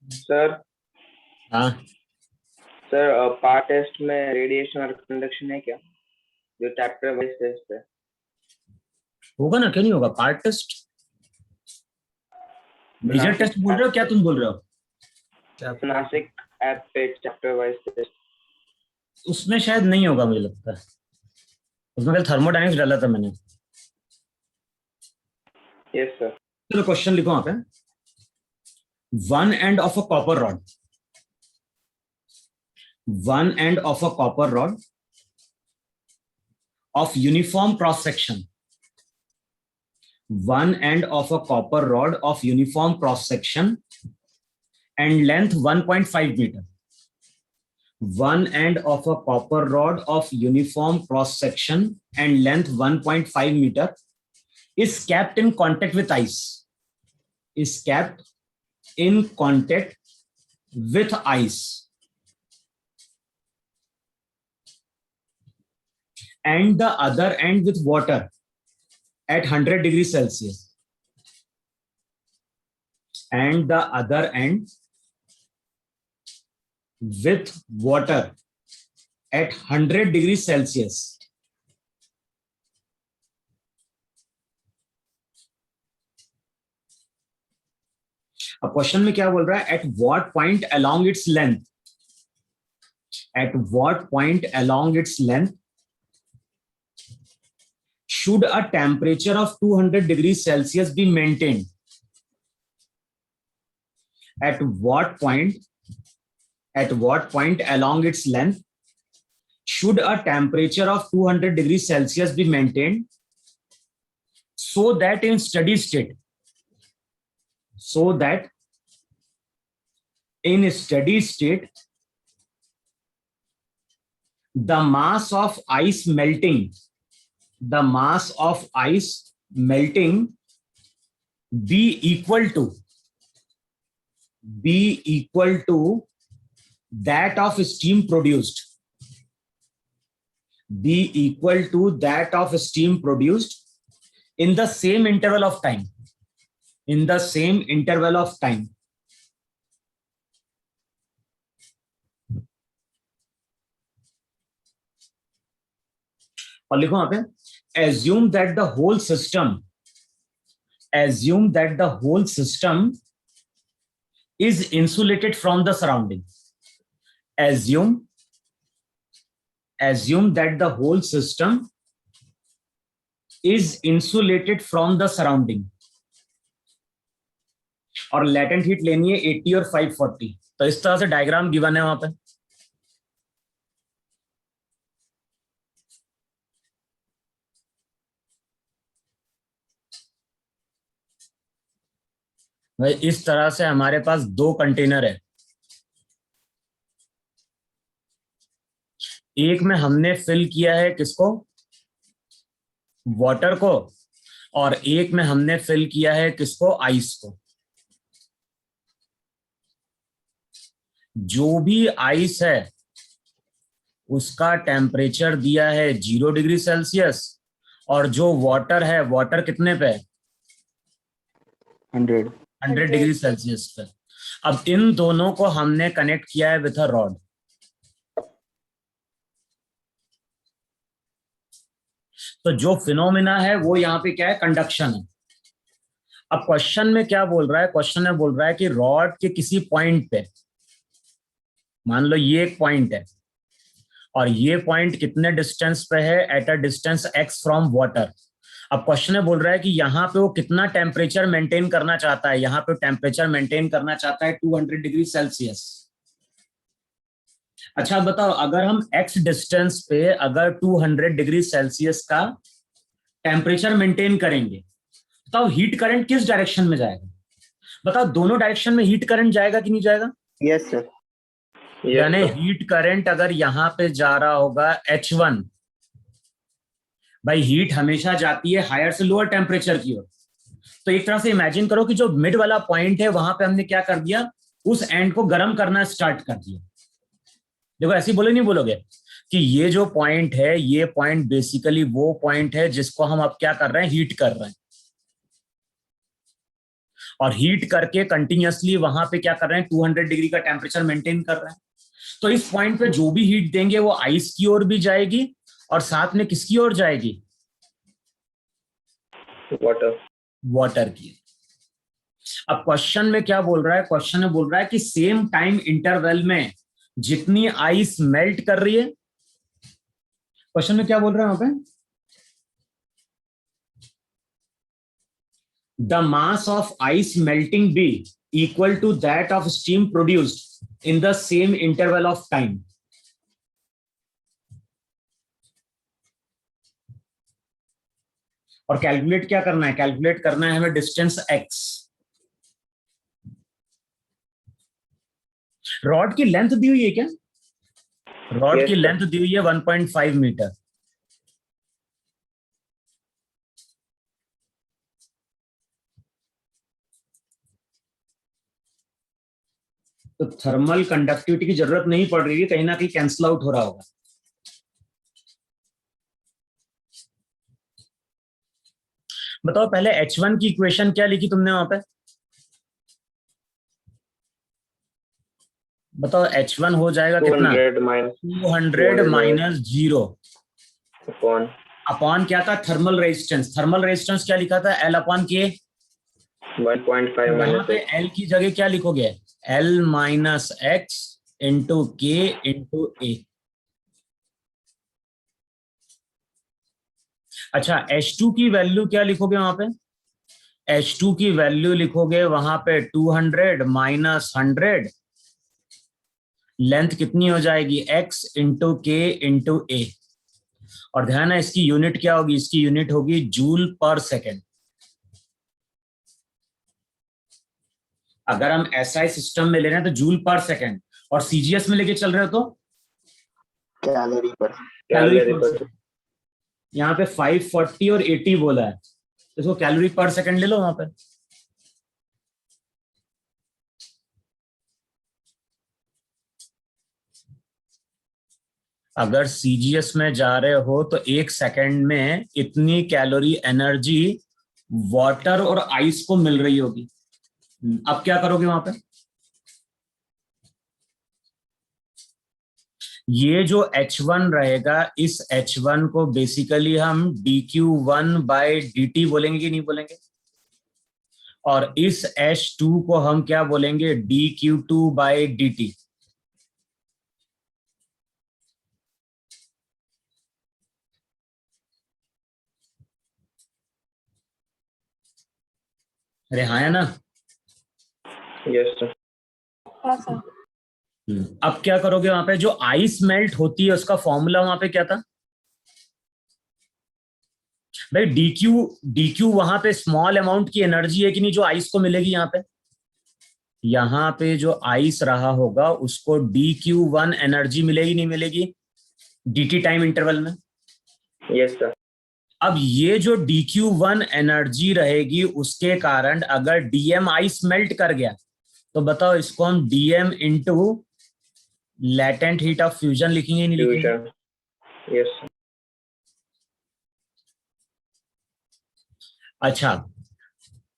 Sir हाँ sir part test में radiation और कंडक्शन है क्या, जो चैप्टर वाइज टेस्ट है? होगा ना, क्यों नहीं होगा। Part test major Nashik test बोल रहे हो, ऐप क्या पे तुम बोल रहे हो? नासिक ऐप पे चैप्टर वाइज टेस्ट। उसमें शायद नहीं होगा, मुझे लगता है। उसमें कल थर्मोडायनेमिक्स डाला था मैंने। Yes sir. चलो क्वेश्चन लिखो वहां पे। One end of a copper rod, one end of a copper rod of uniform cross section, one end of a copper rod of uniform cross section and length 1.5 meter, one end of a copper rod of uniform cross section and length 1.5 meter is kept in contact with ice, is kept in contact with ice, and the other end with water at 100 degrees Celsius, and the other end with water at 100 degrees Celsius. अब question में क्या बोल रहा है? At what point along its length, at what point along its length should a temperature of 200 degrees Celsius be maintained? At what point along its length should a temperature of 200 degrees Celsius be maintained so that in steady state, so that in steady state the mass of ice melting, the mass of ice melting be equal to that of steam produced, be equal to that of steam produced in the same interval of time, in the same interval of time. और लिखो वहां पे, assume that the whole system, assume that the whole system is insulated from the surrounding, assume that the whole system is insulated from the surrounding, और latent heat लेनी है 80 और 540। तो इस तरह से डायग्राम गिवन है वहां पे। भाई इस तरह से हमारे पास दो कंटेनर है, एक में हमने फिल किया है किसको? वाटर को, और एक में हमने फिल किया है किसको? आइस को। जो भी आइस है उसका टेम्परेचर दिया है 0 डिग्री सेल्सियस, और जो वाटर है, वाटर कितने पे? 100 डिग्री सेल्सियस पे। अब इन दोनों को हमने कनेक्ट किया है विथ अ रॉड। तो जो फिनोमिना है वो यहाँ पे क्या है? कंडक्शन है। अब क्वेश्चन में क्या बोल रहा है? क्वेश्चन में बोल रहा है कि रॉड के किसी पॉइंट पे, मान लो ये एक पॉइंट है और ये पॉइंट कितने डिस्टेंस पे है? At a distance x from water. अब क्वेश्चन में बोल रहा है कि यहाँ पे वो कितना टेम्परेचर मेंटेन करना चाहता है? यहाँ पे टेम्परेचर मेंटेन करना चाहता है 200 डिग्री सेल्सियस। अच्छा बताओ, अगर हम x डिस्टेंस पे अगर 200 डिग्री सेल्सियस का टेम्परेचर मेंटेन करेंगे, बताओ हीट करंट किस डायरेक्शन में जाएगा? बताओ दोनों डायरेक्शन में हीट करंट जाएगा कि नहीं जाएगा? Yes sir. यानी हीट करंट अगर यहां पे जा रहा होगा H1, भाई हीट हमेशा जाती है हायर से लोअर टेम्परेचर की ओर। तो एक तरह से इमेजिन करो कि जो मिड वाला पॉइंट है वहां पे हमने क्या कर दिया? उस एंड को गर्म करना स्टार्ट कर दिया। देखो ऐसे बोले नहीं बोलोगे कि ये जो पॉइंट है, ये पॉइंट बेसिकली वो पॉइंट है जिसको हम अब क्या कर रहे हैं? हीट कर रहे हैं। और हीट करके कंटिन्यूअसली वहां पे क्या कर रहे हैं, 200 डिग्री का टेम्परेचर मेंटेन कर रहे हैं। तो इस पॉइंट पे जो भी हीट देंगे वो आइस की ओर भी जाएगी और साथ में किसकी ओर जाएगी, वाटर, वाटर की। अब क्वेश्चन में क्या बोल रहा है, क्वेश्चन में बोल रहा है कि सेम टाइम इंटरवल में जितनी आइस मेल्ट कर रही है, क्वेश्चन में क्या बोल रहा है वहां पे, the mass of ice melting be equal to that of steam produced in the same interval of time. और कैलकुलेट क्या करना है, कैलकुलेट करना है हमें डिस्टेंस x। रॉड की लेंथ दी हुई है क्या, रॉड Yes, की sir. लेंथ दी हुई है 1.5 मीटर। तो थर्मल कंडक्टिविटी की जरूरत नहीं पड़ रही है, कहीं ना कहीं कैंसल आउट हो रहा होगा। बताओ पहले H1 की इक्वेशन क्या लिखी तुमने वहां पे, बताओ H1 हो जाएगा कितना, 200 माइनस 0 अपॉन अपॉन क्या था, थर्मल रेजिस्टेंस। थर्मल रेजिस्टेंस क्या लिखा था, L अपॉन के। 1.5 यहाँ पे -x। L की जगह क्या लिखोगे, L minus x into K into ए। अच्छा H2 की वैल्यू क्या लिखोगे वहां पे, H2 की वैल्यू लिखोगे वहां पे 200 माइनस 100, लेंथ कितनी हो जाएगी, x into K into A. और ध्यान है इसकी यूनिट क्या होगी, इसकी यूनिट होगी जूल पर सेकेंड। अगर हम SI सिस्टम में ले रहे हैं तो जूल पर सेकेंड, और CGS में लेके चल रहे हो तो कैलोरी पर सेकेंड। यहाँ पे 540 और 80 बोला है, तो इसको कैलोरी पर सेकेंड ले लो वहां पे। अगर CGS में जा रहे हो तो 1 सेकेंड में इतनी कैलोरी एनर्जी वाटर और आइस को मिल रही होगी। अब क्या करोगे वहां पे, ये जो H1 रहेगा, इस H1 को बेसिकली हम dQ1 बाय dt बोलेंगे कि नहीं बोलेंगे, और इस H2 को हम क्या बोलेंगे, dQ2 बाय dt। अरे हाँ है ना। Yes sir. हाँ सर। अब क्या करोगे वहां पे, जो आइस मेल्ट होती है उसका फॉर्मूला वहां पे क्या था भाई, डीक्यू वहां पे स्मॉल अमाउंट की एनर्जी है कि नहीं जो आइस को मिलेगी। यहाँ पे जो आइस रहा होगा उसको dQ1 एनर्जी मिलेगी नहीं मिलेगी, dt टाइम इंटरवल में। Yes sir. अब ये जो dQ1 एनर्जी रहेगी उसके कारण अगर dm आइस मेल्ट कर गया तो बताओ इसको हम dm into latent heat of fusion लिखेंगे नहीं लिखेंगे। Yes sir. अच्छा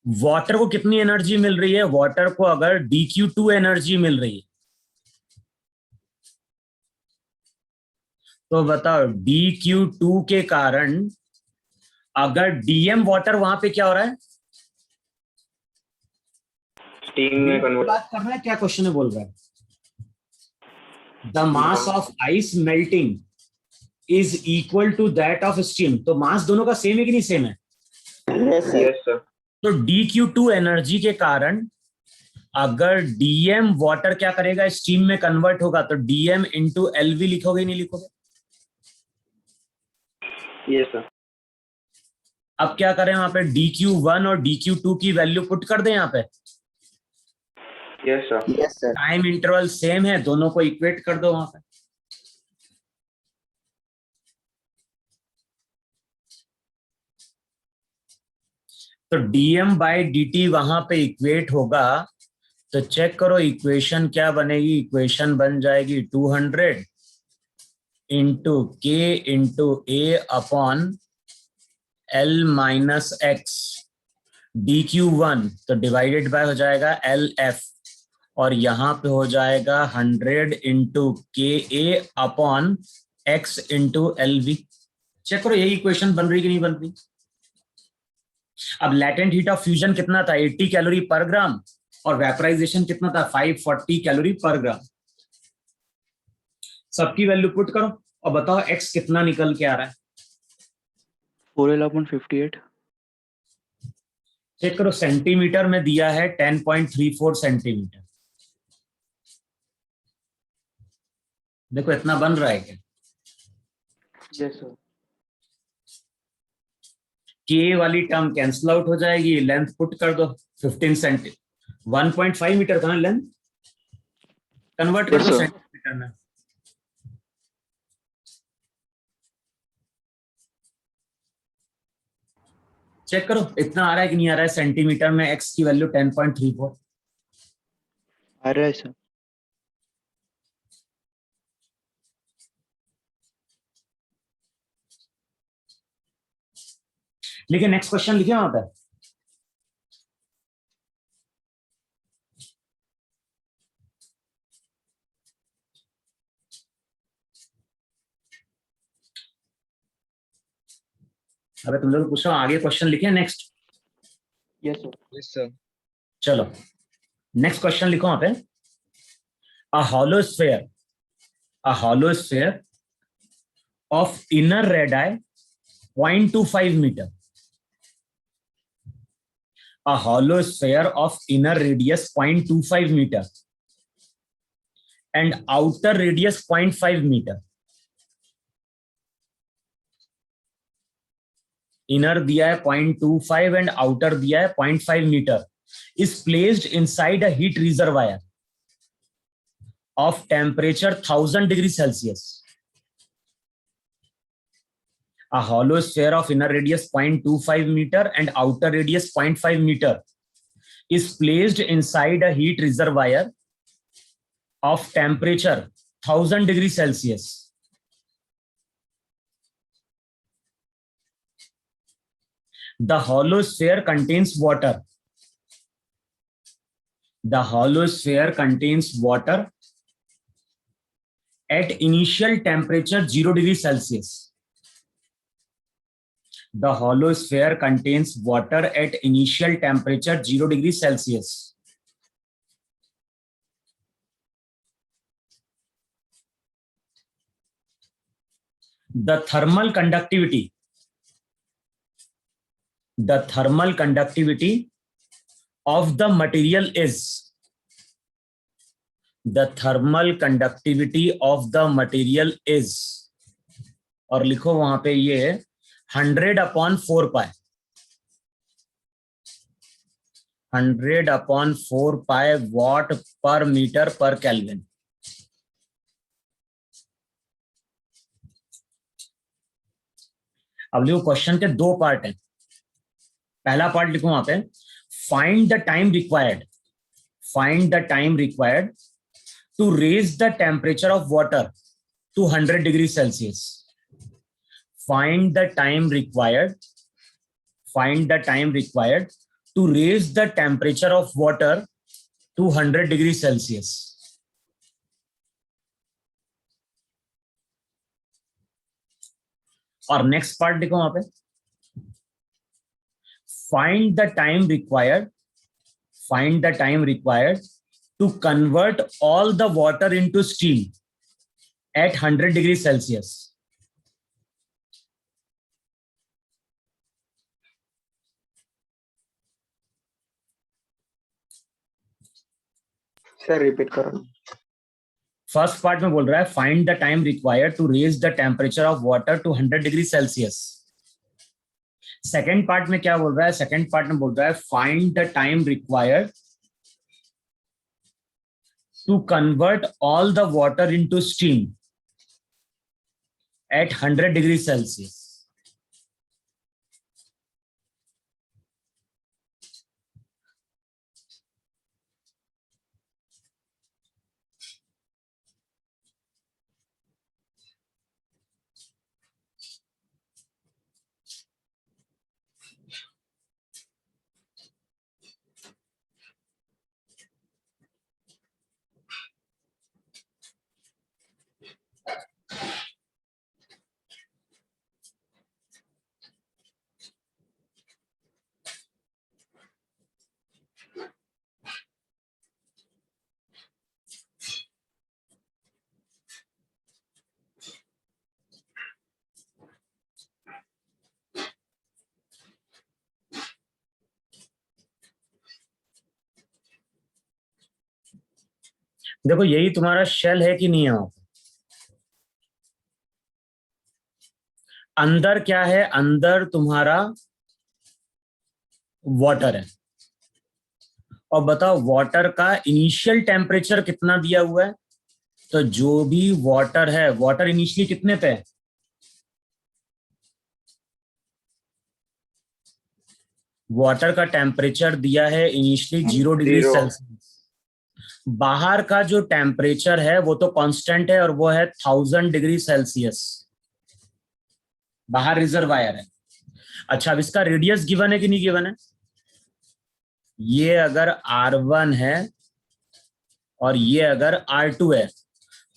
वाटर को कितनी एनर्जी मिल रही है, वाटर को अगर dQ2 एनर्जी मिल रही है तो बताओ dQ2 के कारण अगर dm वाटर वहां पे क्या हो रहा है, स्टीम में कन्वर्ट बात कर रहा है, क्या क्वेश्चन में बोल रहा है, the mass of ice melting is equal to that of steam. तो मास दोनों का सेम है कि नहीं सेम है, यस सर। तो dQ2 एनर्जी के कारण अगर dm वाटर क्या करेगा, स्टीम में कन्वर्ट होगा, तो dm इंटू LV लिखोगे नहीं लिखोगे। Yes sir. अब क्या करें वहां पे, dQ1 और dQ2 की वैल्यू पुट कर दें यहाँ पे। Yes sir. Yes sir. Time interval same है, दोनों को इक्वेट कर दो वहां पे। तो dm बाई dt वहां पे इक्वेट होगा, तो चेक करो इक्वेशन क्या बनेगी, इक्वेशन बन जाएगी 200 into K into A upon L minus X dq1 तो डिवाइडेड बाय हो जाएगा LF, और यहां पे हो जाएगा 100 into KA upon X into LV। Check करो यही इक्वेशन बन रही कि नहीं बन रही। अब लैटेंट हीट ऑफ फ्यूजन कितना था, 80 कैलोरी पर ग्राम, और वेपराइजेशन कितना था, 540 कैलोरी पर ग्राम। सबकी वैल्यू पुट करो और बताओ X कितना निकल के आ रहा है। 4L/58। चेक करो, सेंटीमीटर में दिया है 10.34 सेंटीमीटर। देखो इतना बन रहा है क्या? Yes sir. के वाली टर्म कैंसिल आउट हो जाएगी, लेंथ पुट कर दो 15 सेंटी 1.5 मीटर कहां लेंथ, कन्वर्ट कर Yes, दो sir. सेंटीमीटर में। चेक करो इतना आ रहा है कि नहीं आ रहा है सेंटीमीटर में, एक्स की वैल्यू 10.34। आ रहा है सर। लिखे नेक्स्ट क्वेश्चन, लिखे वहां पे। अबे तुम लोग पूछ रहे हो आगे क्वेश्चन लिखे next. Yes sir. Yes sir. चलो नेक्स्ट क्वेश्चन लिखो वहां पे। अ hollow sphere, a hollow sphere of inner radii 0.25 meter, a hollow sphere of inner radius 0.25 meter and outer radius 0.5 meter, inner दिया है 0.25 एंड आउटर दिया है 0.5 metre, is placed inside a heat reservoir of temperature 1000 degree Celsius. A hollow sphere of inner radius 0.25 meter and outer radius 0.5 meter is placed inside a heat reservoir of temperature 1000 degree Celsius. The hollow sphere contains water. The hollow sphere contains water at initial temperature 0 degree Celsius. The hollow sphere contains water at initial temperature 0 degree Celsius. The thermal conductivity of the material is, the thermal conductivity of the material is, और लिखो वहां पे ये 100/4 पाई, 100/4 पाई what पर metre पर kelvin. अब लिखो question के दो पार्ट हैं। पहला पार्ट लिखो वहां पे, find the time required, find the time required to raise the temperature of water to 100 degree Celsius. Find the time required to raise the temperature of water to 100 degrees Celsius. और next part देखो वहां पे, find the time required to convert all the water into steam at 100 degrees Celsius. Sir repeat करो। First part में बोल रहा है find the time required to raise the temperature of water to 100 degree Celsius. Second part में क्या बोल रहा है, सेकेंड पार्ट में बोल रहा है find the time required to convert all the water into steam at 100 degree Celsius. देखो यही तुम्हारा शेल है कि नहीं है वहां पे? अंदर क्या है? अंदर तुम्हारा वाटर है। और बताओ वाटर का इनिशियल टेम्परेचर कितना दिया हुआ है? तो जो भी वाटर है, वाटर इनिशियली कितने पे है? वाटर का टेम्परेचर दिया है इनिशियली 0 डिग्री 0। सेल्सियस। बाहर का जो टेम्परेचर है वो तो कांस्टेंट है और वो है 1000 डिग्री सेल्सियस। बाहर रिजर्वायर है। अच्छा, अब इसका रेडियस गिवन है कि नहीं गिवन है? ये अगर R1 है और ये अगर R2 है,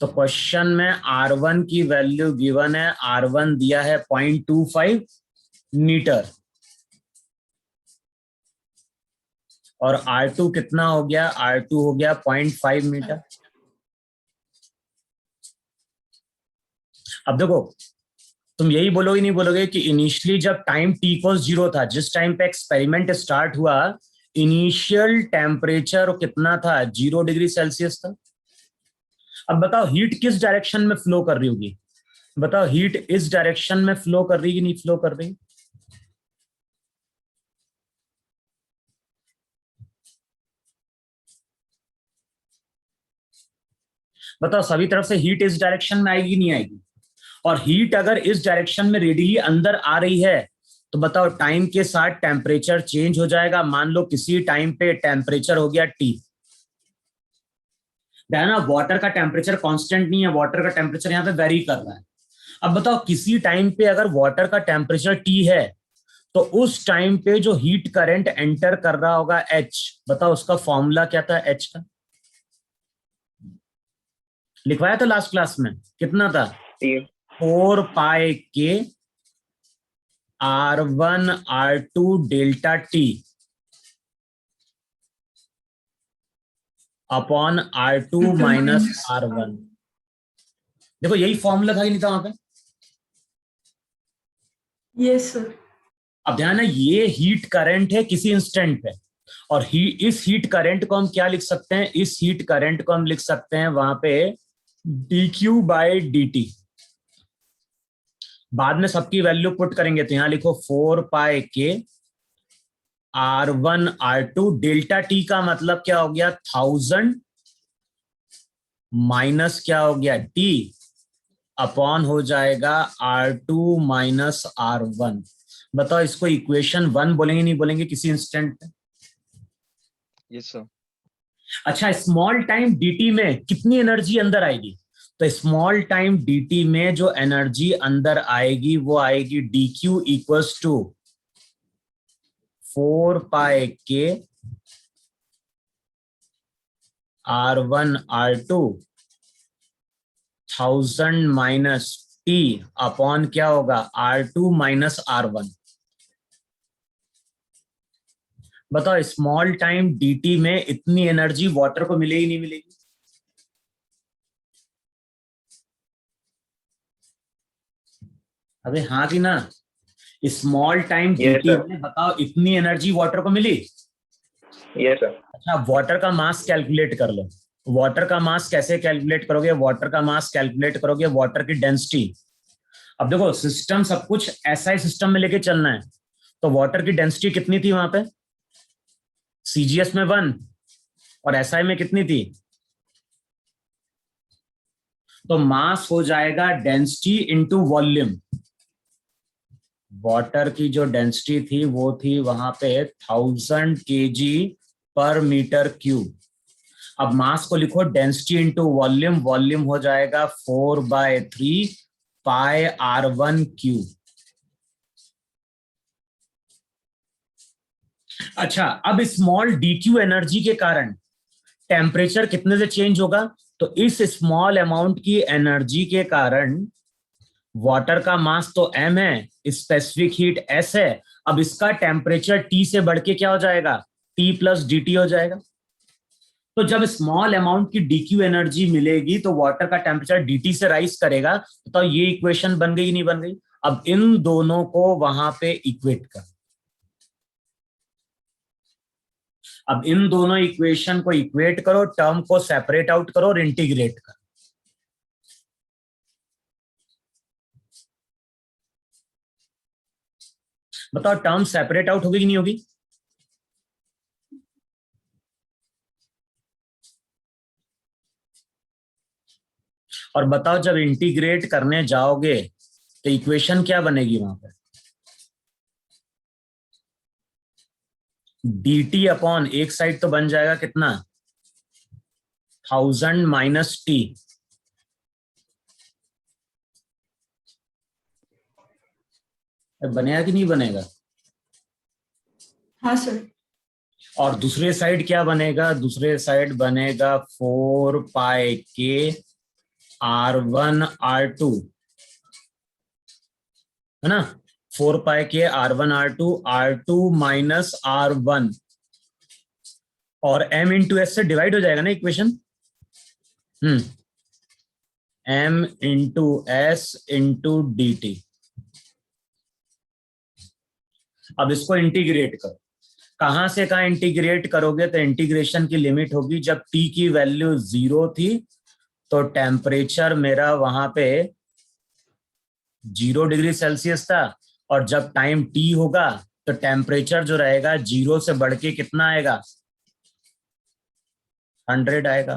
तो क्वेश्चन में R1 की वैल्यू गिवन है, R1 दिया है 0.25 मीटर और R2 कितना हो गया? R2 हो गया 0.5 मीटर। अब देखो, तुम यही बोलोगे नहीं बोलोगे कि इनिशियली जब टाइम t इक्वल 0 था, जिस टाइम पे एक्सपेरिमेंट स्टार्ट हुआ, इनिशियल टेम्परेचर कितना था? 0 डिग्री सेल्सियस था। अब बताओ हीट किस डायरेक्शन में फ्लो कर रही होगी? बताओ हीट इस डायरेक्शन में फ्लो कर रही कि नहीं फ्लो कर रही? बताओ सभी तरफ से हीट इस डायरेक्शन में आएगी नहीं आएगी? और हीट अगर इस डायरेक्शन में रेडियली अंदर आ रही है, तो बताओ टाइम के साथ टेम्परेचर चेंज हो जाएगा। मान लो किसी टाइम पे टेम्परेचर हो गया T, ना वाटर का टेम्परेचर कांस्टेंट नहीं है, वाटर का टेम्परेचर यहाँ पे वेरी कर रहा है। अब बताओ किसी टाइम पे अगर वाटर का टेम्परेचर T है, तो उस टाइम पे जो हीट करंट एंटर कर रहा होगा H, बताओ उसका फॉर्मूला क्या था H का? लिखवाया था लास्ट क्लास में, कितना था? 4 पाई के R1 R2 delta T upon R2 minus R1। देखो यही फॉर्मूला था कि नहीं था वहां पे? Yes sir. अब ध्यान है, ये हीट करंट है किसी इंस्टेंट पे, और इस हीट करंट को हम क्या लिख सकते हैं? इस हीट करंट को हम लिख सकते हैं वहां पे dq बाई dt। बाद में सबकी वैल्यू पुट करेंगे तो यहां लिखो 4 पाई के R1 R2 डेल्टा टी का मतलब क्या हो गया? 1000 माइनस क्या हो गया? T अपॉन हो जाएगा R2 माइनस R1। बताओ इसको इक्वेशन 1 बोलेंगे नहीं बोलेंगे किसी इंस्टेंट पे? Yes sir. अच्छा, स्मॉल टाइम dt में कितनी एनर्जी अंदर आएगी? तो स्मॉल टाइम dt में जो एनर्जी अंदर आएगी वो आएगी dq इक्वल्स टू 4 पाई के R1 R2 1000 minus T upon क्या होगा? R2 minus R1। बताओ स्मॉल टाइम dt में इतनी एनर्जी वाटर को मिलेगी नहीं मिलेगी? अबे हाँ कि ना? Small time Yes, dt sir. में बताओ इतनी एनर्जी वाटर को मिली? Yes, sir. अच्छा, वाटर का मास कैलकुलेट कर लो। वाटर का मास कैसे कैलकुलेट करोगे? वाटर का मास कैलकुलेट करोगे वाटर की डेंसिटी। अब देखो सिस्टम सब कुछ SI सिस्टम में लेके चलना है, तो वाटर की डेंसिटी कितनी थी वहां पे? CGS में 1 और SI में कितनी थी? तो मास हो जाएगा डेंसिटी इंटू वॉल्यूम। वाटर की जो डेंसिटी थी वो थी वहां पे 1000 kg पर मीटर क्यूब। अब मास को लिखो डेंसिटी इंटू वॉल्यूम, वॉल्यूम हो जाएगा 4/3 पाई R1 क्यूब। अच्छा, अब स्मॉल dq एनर्जी के कारण टेम्परेचर कितने से चेंज होगा? तो इस स्मॉल अमाउंट की एनर्जी के कारण वाटर का मास तो m है, स्पेसिफिक हीट s है। अब इसका टेम्परेचर T से बढ़ के क्या हो जाएगा? T प्लस dt हो जाएगा। तो जब स्मॉल अमाउंट की dq एनर्जी मिलेगी तो वाटर का टेम्परेचर dt से राइज करेगा। तो ये इक्वेशन बन गई नहीं बन गई? अब इन दोनों को वहां पे इक्वेट कर। अब इन दोनों इक्वेशन को इक्वेट करो, टर्म को सेपरेट आउट करो और इंटीग्रेट करो। बताओ टर्म सेपरेट आउट होगी कि नहीं होगी? और बताओ जब इंटीग्रेट करने जाओगे तो इक्वेशन क्या बनेगी वहां पे? dt अपॉन एक साइड तो बन जाएगा कितना, 1000 माइनस टी। बनेगा कि नहीं बनेगा? हाँ सर। और दूसरे साइड क्या बनेगा? दूसरे साइड बनेगा 4 पाई के R1 R2, है ना? 4 पाई के R1 R2, R2 minus R1, और m इंटू एस से डिवाइड हो जाएगा ना equation. m into S into D T. अब इसको इंटीग्रेट करो। कहां से कहां इंटीग्रेट करोगे? तो इंटीग्रेशन की लिमिट होगी जब t की वैल्यू 0 थी तो टेम्परेचर मेरा वहां पे 0 डिग्री सेल्सियस था, और जब टाइम t होगा तो टेम्परेचर जो रहेगा 0 से बढ़ के कितना आएगा, 100 आएगा।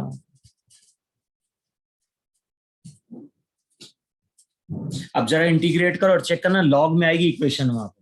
अब जरा इंटीग्रेट करो और चेक करना, लॉग में आएगी इक्वेशन वहां पे।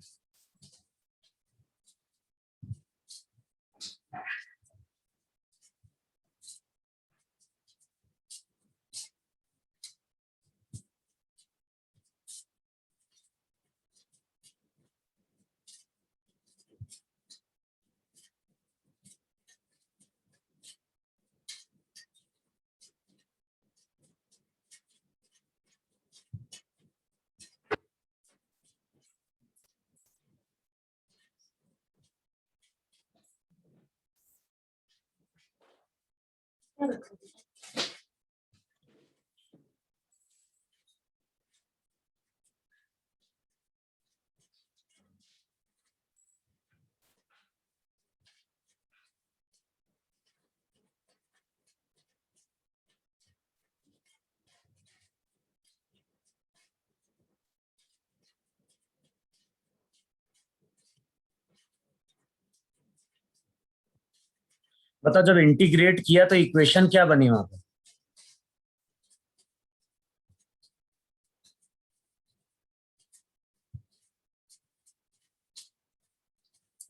बताओ जब इंटीग्रेट किया तो इक्वेशन क्या बनी वहां पे?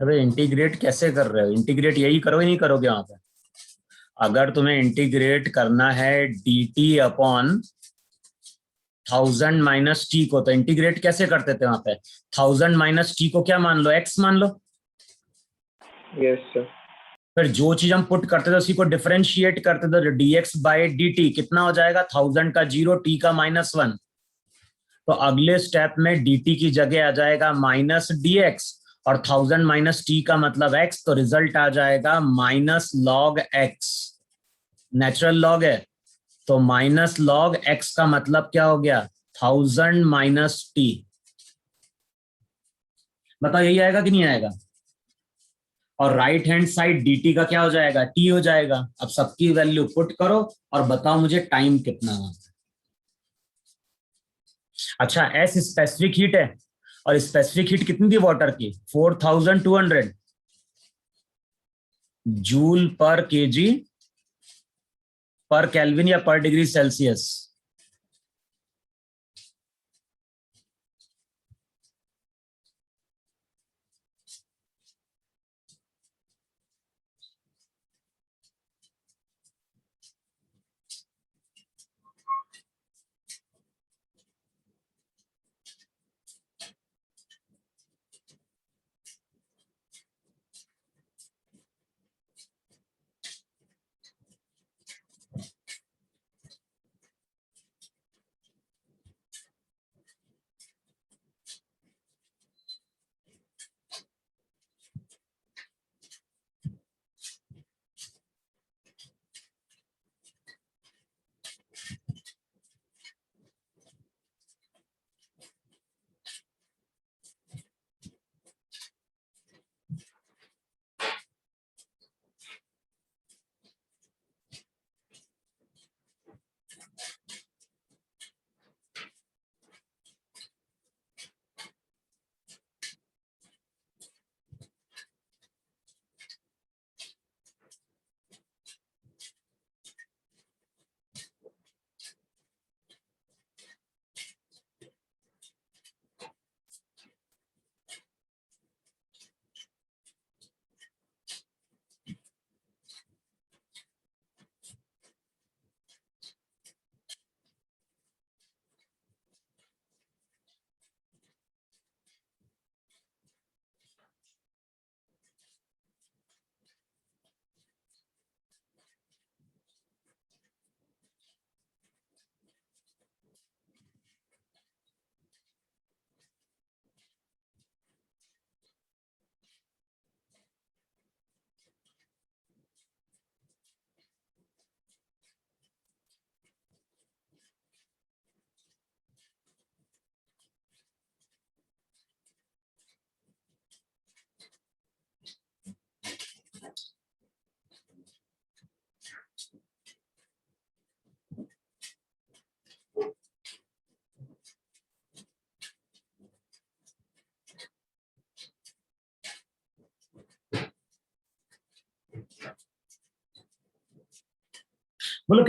अरे इंटीग्रेट कैसे कर रहे हो? इंटीग्रेट यही करो, ही नहीं करोगे वहां पे? अगर तुम्हें इंटीग्रेट करना है dt अपॉन 1000 माइनस टी को, तो इंटीग्रेट कैसे करते थे वहां पे? 1000 माइनस टी को क्या मान लो, x मान लो। Yes sir. फिर जो चीज हम पुट करते थे उसी को डिफरेंशिएट करते थे, dx बाई dt कितना हो जाएगा, 1000 का 0, t का -1। तो अगले स्टेप में dt की जगह आ जाएगा माइनस dx, और 1000 माइनस टी का मतलब x, तो रिजल्ट आ जाएगा minus log x। Natural log है तो माइनस लॉग x का मतलब क्या हो गया, 1000 माइनस टी। बताओ यही आएगा कि नहीं आएगा? और राइट हैंड साइड dt का क्या हो जाएगा, t हो जाएगा। अब सबकी वैल्यू पुट करो और बताओ मुझे टाइम कितना है। अच्छा, एस स्पेसिफिक हीट है, और स्पेसिफिक हीट कितनी थी वाटर की, 4200 जूल पर केजी पर केल्विन या पर डिग्री सेल्सियस।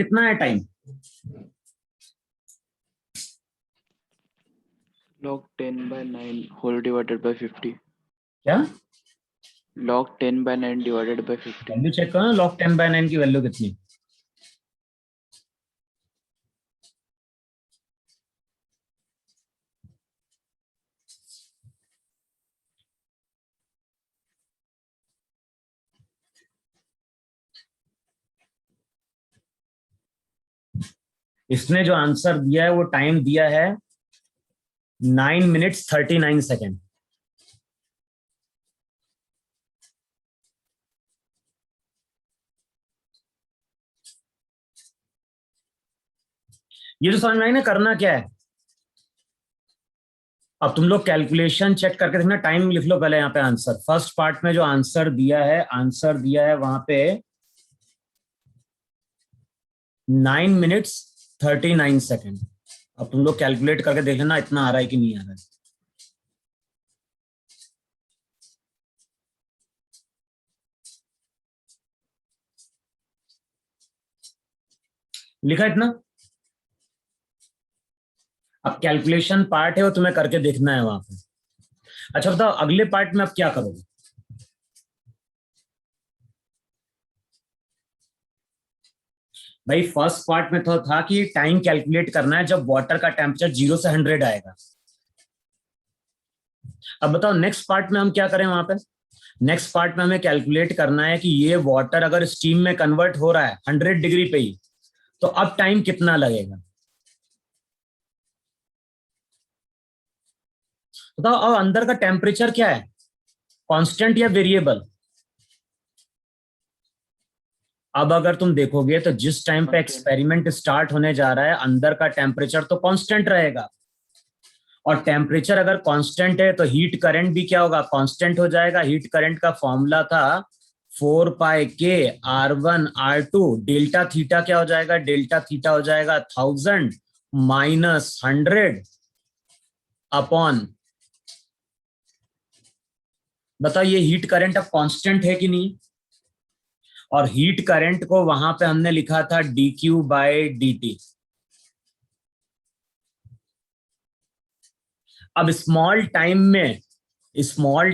कितना है time? log 10 by 9 whole divided by 50. क्या log 10 by 9 divided by 50. Value check करो ना, log 10/9 की वैल्यू कितनी? इसने जो आंसर दिया है वो टाइम दिया है 9 minutes 39 seconds. ये तो समझ में आई ना करना क्या है? अब तुम लोग कैलकुलेशन चेक करके देखना, टाइम लिख लो पहले यहाँ पे आंसर। फर्स्ट पार्ट में जो आंसर दिया है वहां पे 9 minutes 39 seconds. अब तुम लोग कैलकुलेट करके देख लेना इतना आ रहा है कि नहीं आ रहा है। लिखा इतना? अब कैलकुलेशन पार्ट है वो तुम्हें करके देखना है वहां पे। अच्छा बताओ अगले पार्ट में अब क्या करोगे? भाई फर्स्ट पार्ट में तो था कि टाइम कैलकुलेट करना है जब वाटर का टेम्परेचर 0 से 100 आएगा। अब बताओ नेक्स्ट पार्ट में हम क्या करें वहां पे? नेक्स्ट पार्ट में हमें कैलकुलेट करना है कि ये वाटर अगर स्टीम में कन्वर्ट हो रहा है 100 डिग्री पे ही, तो अब टाइम कितना लगेगा? बताओ अब अंदर का टेम्परेचर क्या है, कांस्टेंट या वेरिएबल? अब अगर तुम देखोगे तो जिस टाइम पे एक्सपेरिमेंट स्टार्ट होने जा रहा है अंदर का टेम्परेचर तो कांस्टेंट रहेगा, और टेम्परेचर अगर कांस्टेंट है तो हीट करंट भी क्या होगा, कांस्टेंट हो जाएगा। हीट करंट का फॉर्मूला था 4πk r1r2। डेल्टा थीटा क्या हो जाएगा, डेल्टा थीटा हो जाएगा 1000 - 100 अपॉन, बताओ ये हीट करंट अब कांस्टेंट है कि नहीं? और हीट करंट को वहां पे हमने लिखा था dq/dt। अब स्मॉल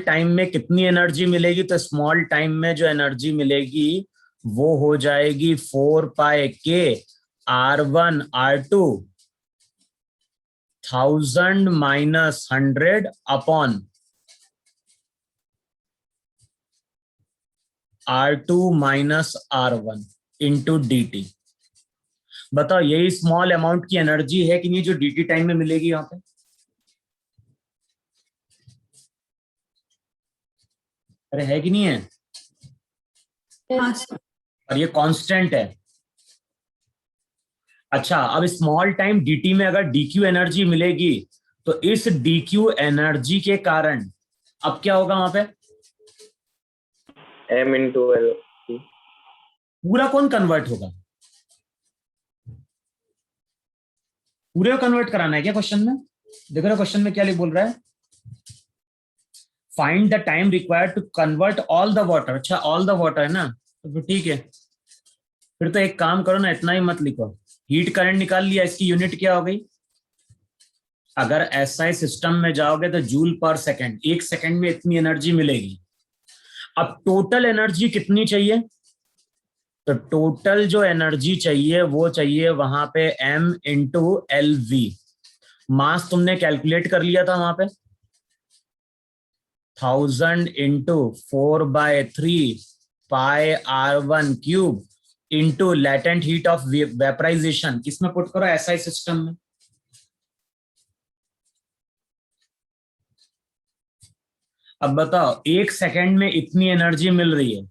टाइम में कितनी एनर्जी मिलेगी? तो स्मॉल टाइम में जो एनर्जी मिलेगी वो हो जाएगी 4πk r1r2 1000 - 100 upon r2 - r1 into dt। बताओ यही स्मॉल अमाउंट की एनर्जी है कि नहीं जो dt टाइम में मिलेगी यहां पे? अरे है कि नहीं है? और ये कांस्टेंट है। अच्छा अब स्मॉल टाइम dt में अगर dq एनर्जी मिलेगी तो इस dq एनर्जी के कारण अब क्या होगा वहां पे? m/l। पूरा कौन कन्वर्ट होगा? पूरे को कन्वर्ट कराना है क्या क्वेश्चन में? देखो ना क्वेश्चन में क्या बोल रहा है, find the time required to convert all the water. अच्छा ऑल द वाटर है ना, तो फिर ठीक है। फिर तो एक काम करो ना, इतना ही मत लिखो। हीट करंट निकाल लिया, इसकी यूनिट क्या हो गई? अगर एसआई सिस्टम में जाओगे तो जूल पर सेकंड, 1 सेकंड में इतनी एनर्जी मिलेगी। अब टोटल एनर्जी कितनी चाहिए? तो टोटल जो एनर्जी चाहिए वो चाहिए वहां पे m/lv। मास तुमने कैलकुलेट कर लिया था वहां पे 1000 × 4/3 πr1³ into latent heat of vaporisation. किसमें पुट करो? एसआई सिस्टम में। अब बताओ 1 सेकंड में इतनी एनर्जी मिल रही है,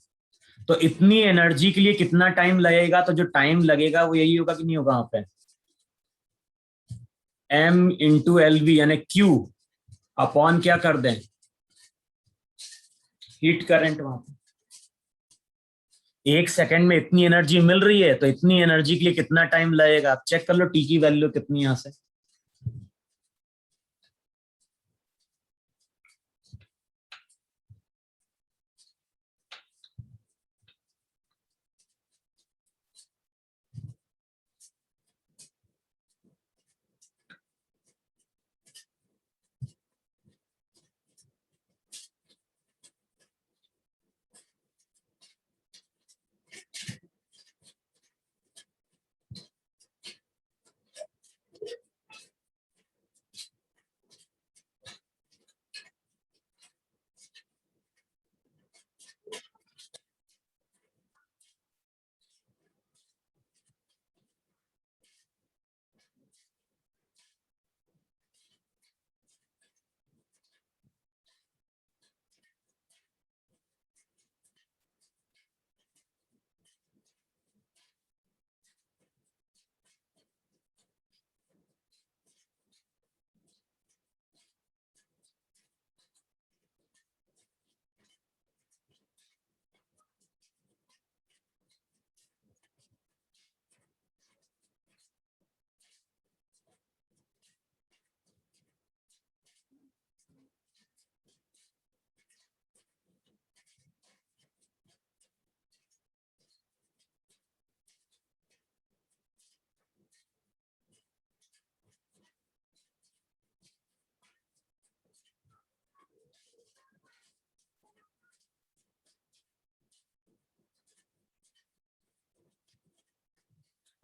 तो इतनी एनर्जी के लिए कितना टाइम लगेगा? तो जो टाइम लगेगा वो यही होगा कि नहीं होगा वहां पे, m/lv यानी q अपॉन क्या कर दें, हीट करंट। वहां पे 1 सेकंड में इतनी एनर्जी मिल रही है तो इतनी एनर्जी के लिए कितना टाइम लगेगा? आप चेक कर लो टी की वैल्यू कितनी यहां से।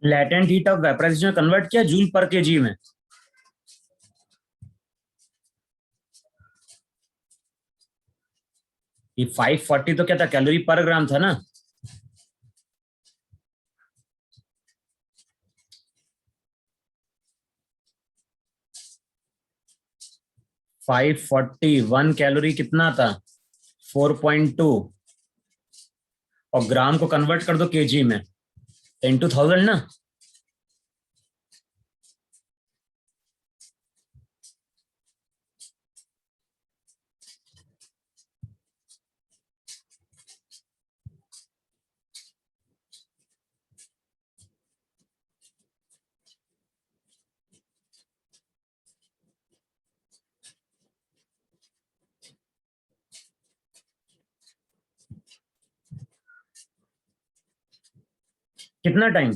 Latent heat of vaporisation convert किया जूल पर केजी में। ये 540 तो क्या था, कैलोरी पर ग्राम था ना। फाइव फोर्टी 1 कैलोरी कितना था, 4.2, और ग्राम को कन्वर्ट कर दो केजी में, 10/1000 ना। कितना टाइम,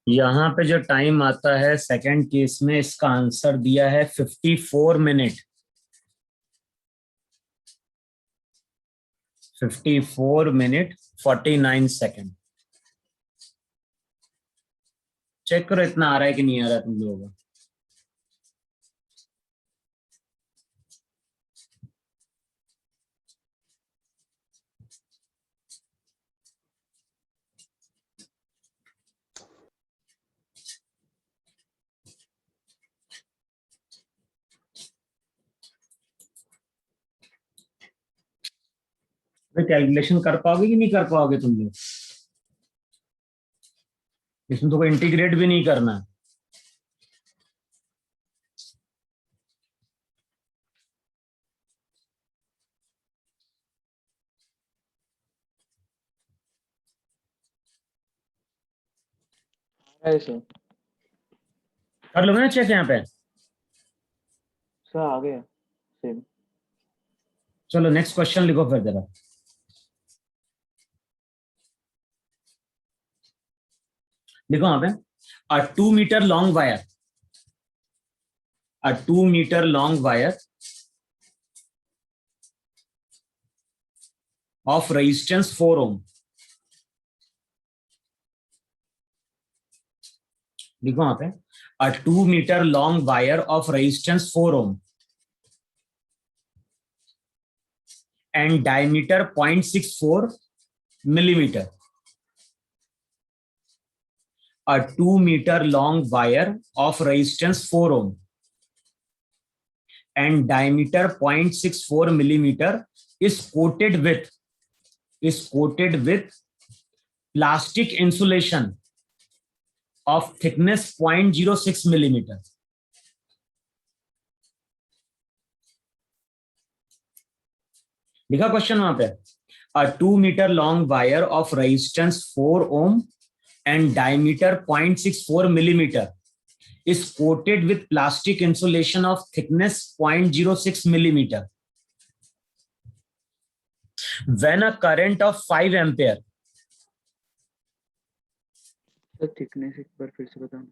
यहाँ पे जो टाइम आता है सेकंड केस में, इसका आंसर दिया है 54 मिनट, 54 मिनट 49 सेकंड। चेक करो इतना आ रहा है कि नहीं आ रहा है तुम लोगों को। कैलकुलेशन कर पाओगे कि नहीं कर पाओगे तुम लोग, इसमें तो कोई इंटीग्रेट भी नहीं करना है। ऐसे कर लोगे ना चेक यहाँ पे। सर आ गया सेम। चलो नेक्स्ट क्वेश्चन लिखो फिर जरा। लिखो यहाँ पे, a 2 metre long wire, a 2 meter long wire of resistance 4 ohm. लिखो वहां पे, a 2 meter long wire of resistance 4 ohm and diameter 0.64 millimeter. A 2 meter long wire of resistance 4 ohm and diameter 0.64 millimeter is coated with plastic insulation of thickness 0.06 millimeter. लिखा question वहां पे, a 2 meter long wire of resistance 4 ohm and diameter 0.64 millimeter is coated with plastic insulation of thickness 0.06 millimeter. When a current of 5 ampere, sir thickness एक बार फिर से बताओ।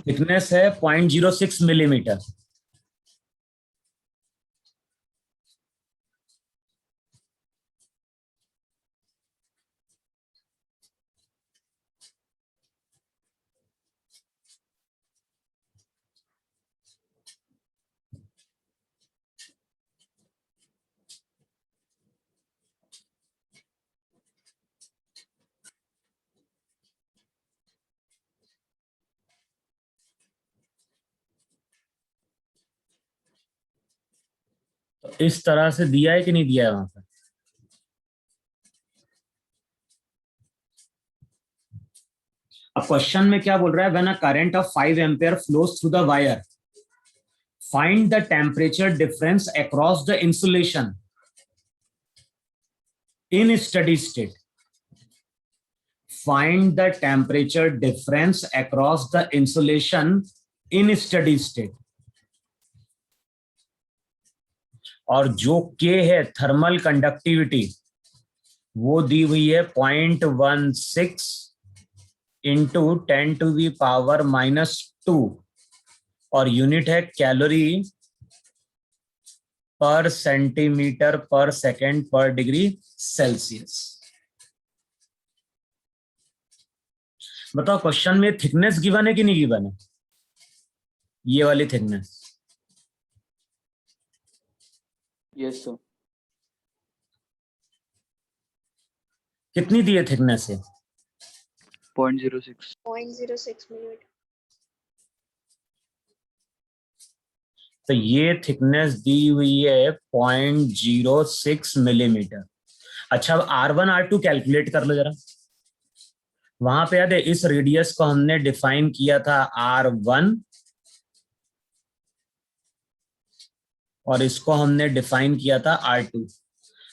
Thickness है 0.06 millimetre, तो इस तरह से दिया है कि नहीं दिया है वहां पर। अब क्वेश्चन में क्या बोल रहा है, when a current of 5 ampere flows through the wire, find the temperature difference across the insulation in steady state. Find the temperature difference across the insulation in steady state. और जो के है थर्मल कंडक्टिविटी वो दी हुई है 0.16 into 10⁻⁻², और unit है calorie पर सेंटीमीटर पर सेकेंड पर डिग्री सेल्सियस। बताओ क्वेश्चन में थिकनेस गिवन है कि नहीं गिवन है? ये वाली थिकनेस Yes, sir. कितनी दी है थिकनेस है? 0.06. 0.06 मिलीमीटर। तो ये थिकनेस दी हुई है 0.06 मिलीमीटर। अच्छा, अब R1 R2 कैलकुलेट कर लो जरा। वहां पे याद है इस रेडियस को हमने डिफाइन किया था R1 और इसको हमने डिफाइन किया था R2।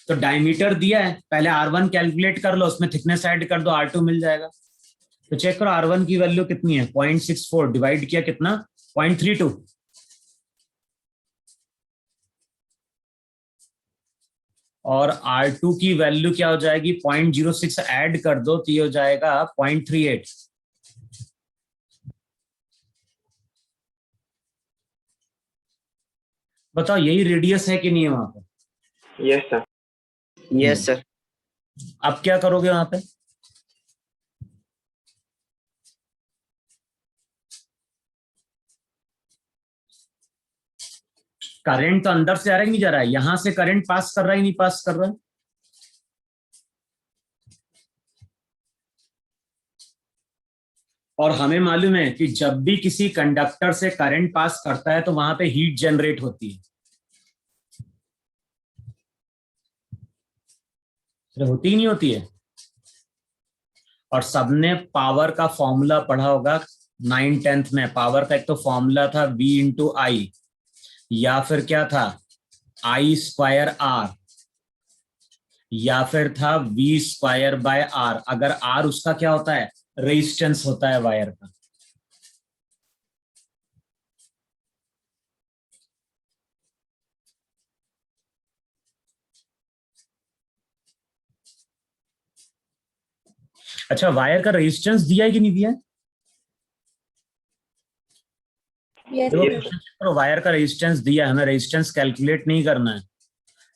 तो डायमीटर दिया है, पहले R1 कैलकुलेट कर लो, उसमें थिकनेस ऐड कर दो, R2 मिल जाएगा। तो चेक करो R1 की वैल्यू कितनी है, 0.64 डिवाइड किया कितना, 0.32। और R2 की वैल्यू क्या हो जाएगी, 0.06 ऐड कर दो तो ये हो जाएगा 0.38। बताओ यही रेडियस है कि नहीं है वहां पे? Yes sir. Yes sir. अब क्या करोगे वहां पे? करंट तो अंदर से आ रहा है कि नहीं जा रहा है? यहां से करंट पास कर रहा है नहीं पास कर रहा है? और हमें मालूम है कि जब भी किसी कंडक्टर से करंट पास करता है तो वहां पे हीट जनरेट होती है। अरे होती ही नहीं होती है? और सबने पावर का फॉर्मूला पढ़ा होगा 9th-10th में। पावर का एक तो फॉर्मूला था V इंटू आई, या फिर क्या था I²R, या फिर था V²/R। अगर R उसका क्या होता है, रेजिस्टेंस होता है वायर का। अच्छा, वायर का रेजिस्टेंस दिया है कि नहीं दिया है? यस देखो सर। क्वेश्चन चेक करो, वायर का रेजिस्टेंस दिया है, हमें रेजिस्टेंस कैलकुलेट नहीं करना है।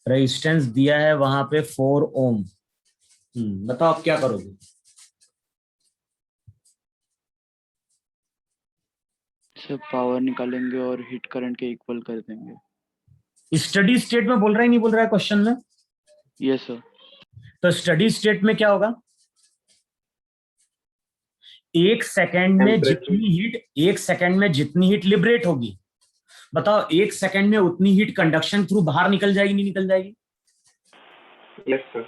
रेजिस्टेंस दिया है वहां पे 4 ओम। बताओ आप क्या करोगे? सर पावर निकालेंगे और हीट करंट के इक्वल कर देंगे। स्टडी स्टेट में बोल रहा है नहीं बोल रहा है क्वेश्चन में? Yes sir. तो स्टडी स्टेट में क्या होगा, एक सेकंड में जितनी हीट लिबरेट होगी, बताओ एक सेकंड में उतनी हीट कंडक्शन थ्रू बाहर निकल जाएगी नहीं निकल जाएगी? Yes sir.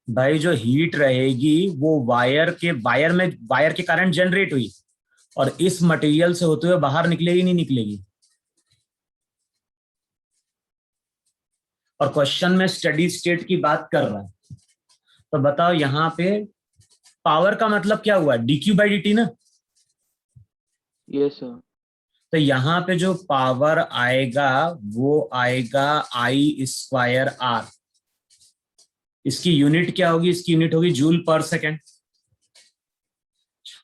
भाई जो हीट रहेगी वो वायर के कारण जनरेट हुई और इस मटेरियल से होते हुए बाहर निकलेगी नहीं निकलेगी? और क्वेश्चन में स्टडी स्टेट की बात कर रहा है, तो बताओ यहाँ पे पावर का मतलब क्या हुआ, dQ/dt ना। Yes sir. तो यहाँ पे जो पावर आएगा वो आएगा I²R। इसकी यूनिट क्या होगी, इसकी यूनिट होगी जूल पर सेकेंड।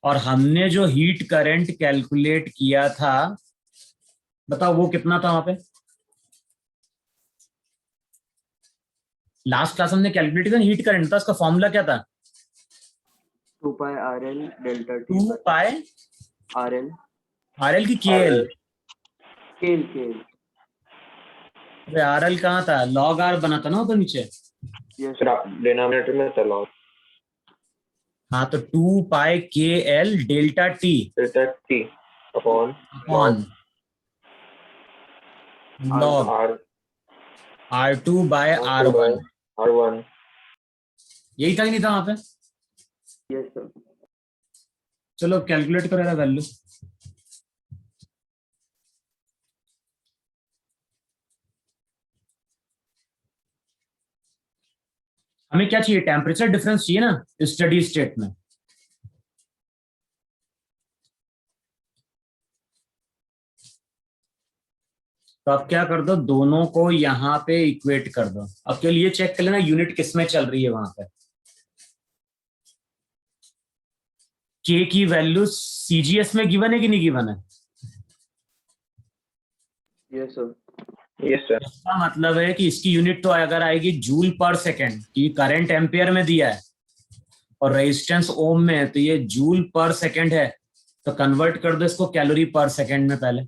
और हमने जो हीट करंट कैलकुलेट किया था, बताओ वो कितना था वहां पे? लास्ट क्लास हमने कैलकुलेट किया हीट करंट था, उसका फॉर्मूला क्या था? 2 pi RL delta T 2 पाई RL RL की KL। KL। अरे RL कहाँ था, log R बना था ना वो तो नीचे। यस सर डिनोमिनेटर में था लॉग। हाँ तो 2 pi KL delta T delta T upon log R R2 by R1। R1। यही था कि नहीं था वहां पे? Yes sir. चलो कैलकुलेट करेगा वैल्यू। हमें क्या चाहिए, टेम्परेचर डिफरेंस चाहिए ना स्टडी स्टेट में। तो आप क्या कर दो, दोनों को यहाँ पे इक्वेट कर दो। अब के लिए चेक कर लेना यूनिट किस में चल रही है वहां पे। के की वैल्यू सीजीएस में गिवन है कि नहीं गिवन है? Yes sir. Yes sir. इसका मतलब है कि इसकी यूनिट तो अगर आएगी जूल पर सेकेंड, की करंट एम्पियर में दिया है और रेजिस्टेंस ओम में है, तो ये जूल पर सेकेंड है, तो कन्वर्ट कर दो इसको कैलोरी पर सेकेंड में पहले।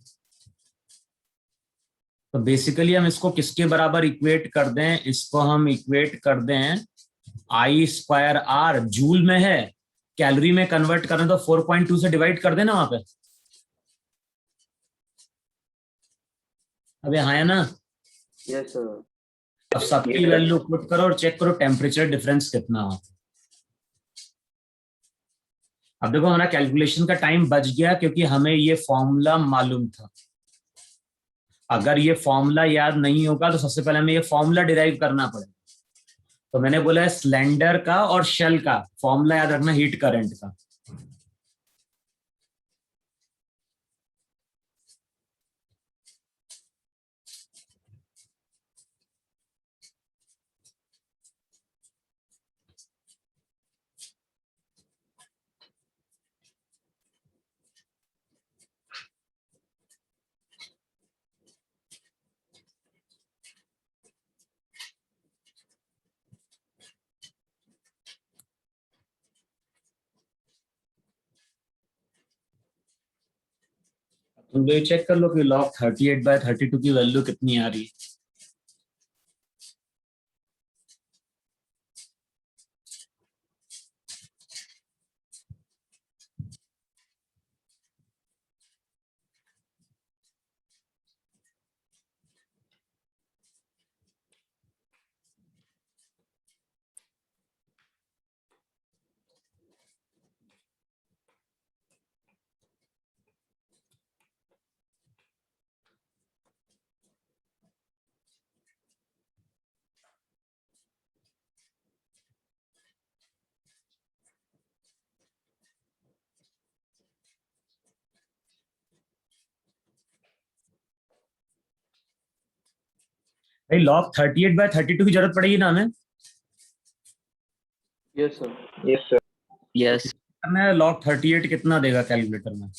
तो बेसिकली हम इसको किसके बराबर इक्वेट कर दें, इसको हम इक्वेट कर दें आई स्क्वायर आर, जूल में है, कैलोरी में कन्वर्ट करें तो 4.2 से डिवाइड कर देना वहां पे। अब यहाँ है ना? Yes sir. अब सबकी वैल्यू पुट करो और चेक करो टेम्परेचर डिफरेंस कितना हो। अब देखो हमारा कैलकुलेशन का टाइम बच गया क्योंकि हमें ये फॉर्मूला मालूम था। अगर ये फॉर्मूला याद नहीं होगा तो सबसे पहले हमें ये फॉर्मूला डिराइव करना पड़ेगा। तो मैंने बोला है सिलेंडर का और शेल का फॉर्मूला याद रखना, हीट करंट का। तुम लोग चेक कर लो कि log 38/32 की वैल्यू कितनी आ रही है। भाई log 38/32 की जरूरत पड़ेगी ना हमें? Yes sir. Yes sir. Yes. करना है log 38 कितना देगा कैलकुलेटर में?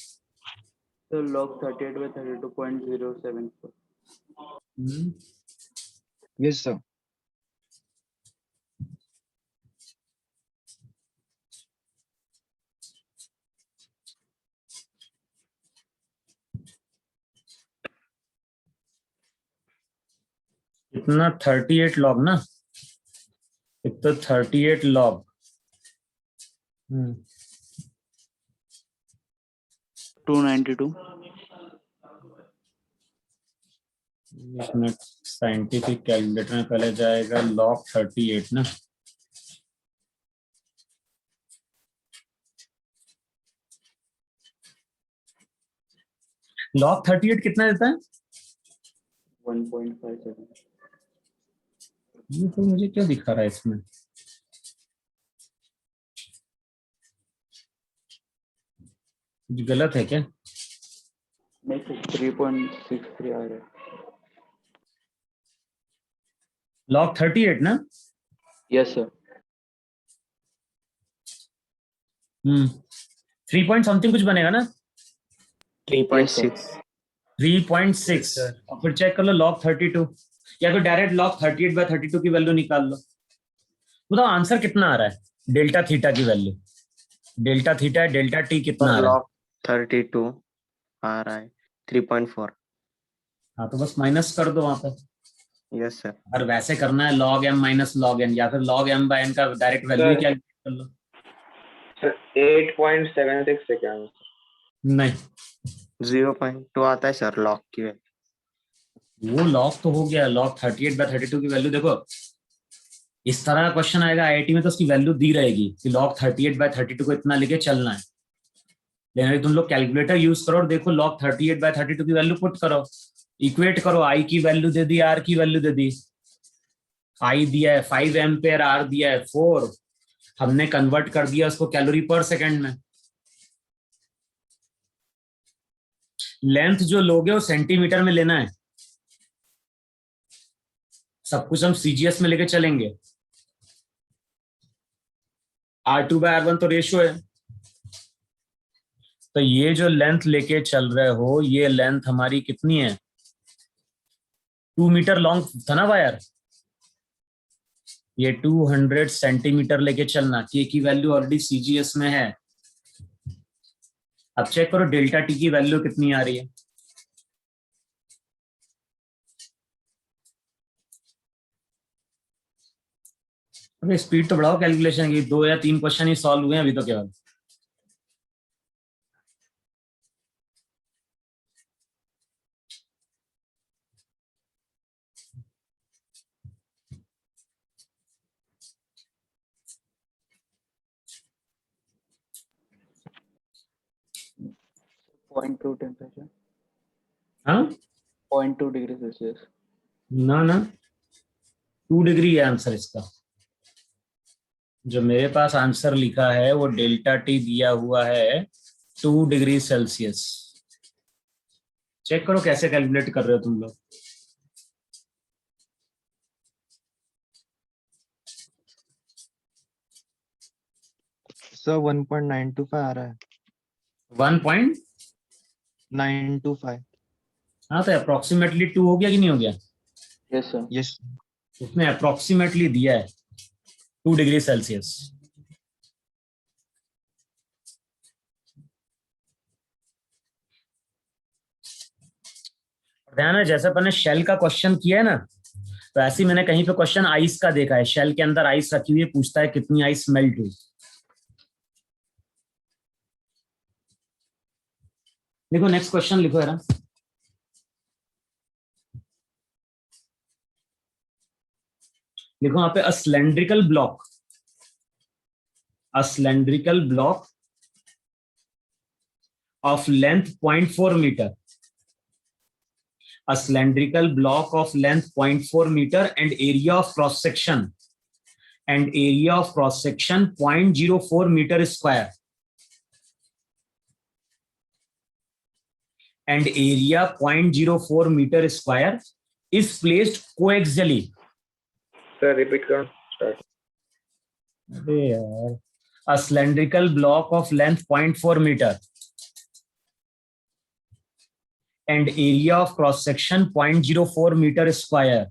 तो log 38/32.074। Yes, sir. कितना? 38 log ना, एक तो 38 log 292। एक मिनट, साइंटिफिक कैलकुलेटर में पहले जाएगा log 38 ना। log 38 कितना देता है? 1.57। ये तो मुझे क्या दिखा रहा है इसमें? कुछ गलत है क्या? नहीं सर, 3.63 आ रहा है। log 38 ना? Yes sir. 3 पॉइंट समथिंग कुछ बनेगा ना? 3.6. 3.6। और फिर चेक कर लो log 32, या फिर डायरेक्ट log 38/32 की वैल्यू निकाल लो। बताओ आंसर कितना आ रहा है? डेल्टा थीटा की वैल्यू, डेल्टा थीटा है, डेल्टा टी कितना आ रहा है? log 32 आ रहा है 3.4। हाँ तो बस माइनस कर दो वहां पर। Yes sir. अगर वैसे करना है log m minus log n, या फिर log m/n का डायरेक्ट वैल्यू ही कैलकुलेट कर लो। Sir 8.76 second. नहीं, 0.2 आता है सर log की वैल्यू। वो log तो हो गया। log 38/32 की वैल्यू देखो, इस तरह का क्वेश्चन आएगा आईआईटी में तो उसकी वैल्यू दी रहेगी कि log 38/32 को इतना लेके चलना है। लेकिन अगर तुम लोग कैलकुलेटर यूज करो और देखो log 38/32 की वैल्यू पुट करो, इक्वेट करो, आई की वैल्यू दे दी, आर की वैल्यू दे दी। आई दिया है 5 एम्पेयर, आर दिया है 4, हमने कन्वर्ट कर दिया उसको कैलोरी पर सेकेंड में। लेंथ जो लोगे वो सेंटीमीटर में लेना है, सब कुछ हम सीजीएस में लेके चलेंगे। R2/R1 तो रेशियो है, तो ये जो लेंथ लेके चल रहे हो, ये लेंथ हमारी कितनी है? 2 मीटर लॉन्ग था ना वायर, ये 200 सेंटीमीटर लेके चलना। के की वैल्यू ऑलरेडी सीजीएस में है। अब चेक करो डेल्टा टी की वैल्यू कितनी आ रही है। अरे स्पीड तो बढ़ाओ कैलकुलेशन की, 2 या 3 क्वेश्चन ही सॉल्व हुए हैं अभी तो केवल। पॉइंट 2 टेम्परेचर, हाँ 0.2 डिग्री सेल्सियस। ना ना, 2 डिग्री है आंसर इसका। जो मेरे पास आंसर लिखा है वो डेल्टा टी दिया हुआ है 2 डिग्री सेल्सियस। चेक करो कैसे कैलकुलेट कर रहे हो तुम लोग। सर 1.925 आ रहा है। 1.925। 925। हाँ तो अप्रोक्सीमेटली 2 हो गया कि नहीं हो गया? Yes sir. यस। उसने अप्रोक्सीमेटली दिया है 2 डिग्री सेल्सियस। ध्यान है जैसे अपन ने शेल का क्वेश्चन किया है ना, तो ऐसे ही मैंने कहीं पे क्वेश्चन आइस का देखा है। शेल के अंदर आइस रखी हुई है, पूछता है कितनी आइस मेल्ट हुई। लिखो नेक्स्ट क्वेश्चन लिखो यार। लिखो यहाँ पे a cylindrical block of length 0.4 metre, a cylindrical block of length 0.4 meter and area of cross section 0.04 meter square and area 0.04 meter square is placed coaxially. Sir repeat करो start. अरे यार, a cylindrical block of length 0.4 meter and area of cross section 0.04 meter square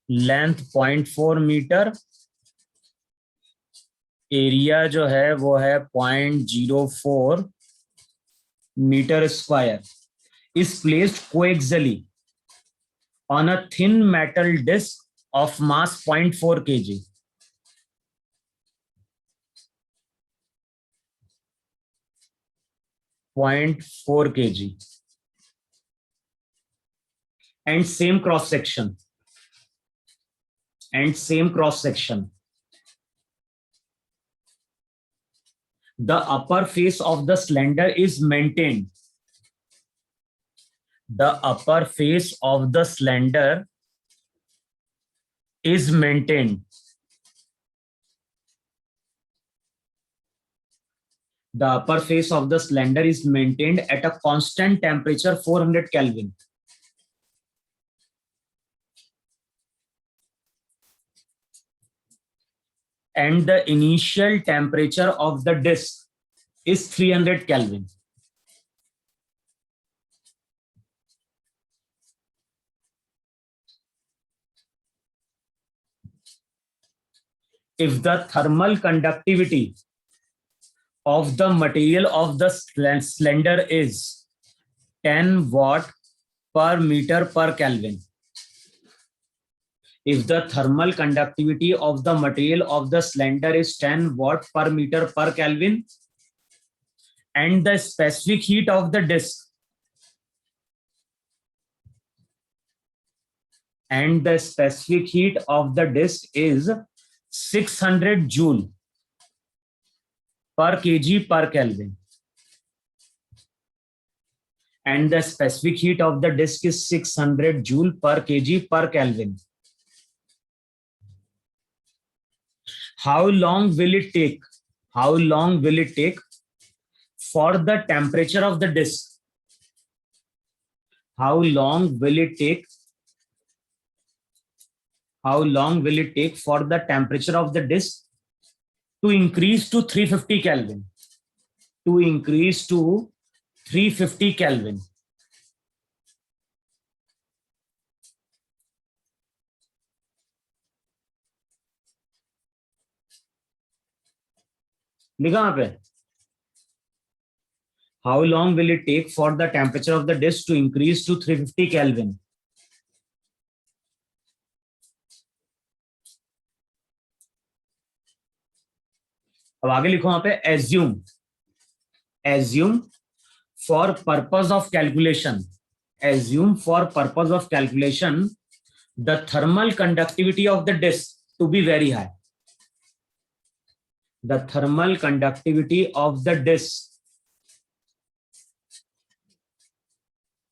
लेंथ 0.4 metre, area जो है वो है 0.04 metre square, is placed coaxially on a thin metal disc of mass 0.4 kg. And same cross section. The upper face of the cylinder is maintained. The upper face of the cylinder is maintained. The upper face of the cylinder is maintained at a constant temperature 400 Kelvin. And the initial temperature of the disc is 300 Kelvin. If the thermal conductivity of the material of the cylinder is 10 watt per meter per Kelvin. If the thermal conductivity of the material of the cylinder is 10 watt per meter per Kelvin and the specific heat of the disc is 600 joule per kg per Kelvin, and the specific heat of the disc is 600 joule per kg per Kelvin. How long will it take for the temperature of the disc how long will it take for the temperature of the disk to increase to 350 Kelvin? To increase to 350 Kelvin. लिखा वहां पे, how long will it take for the temperature of the disk to increase to 350 Kelvin? अब आगे लिखो वहां पे, assume for purpose of calculation, the thermal conductivity of the disk to be very high. The thermal conductivity of the disk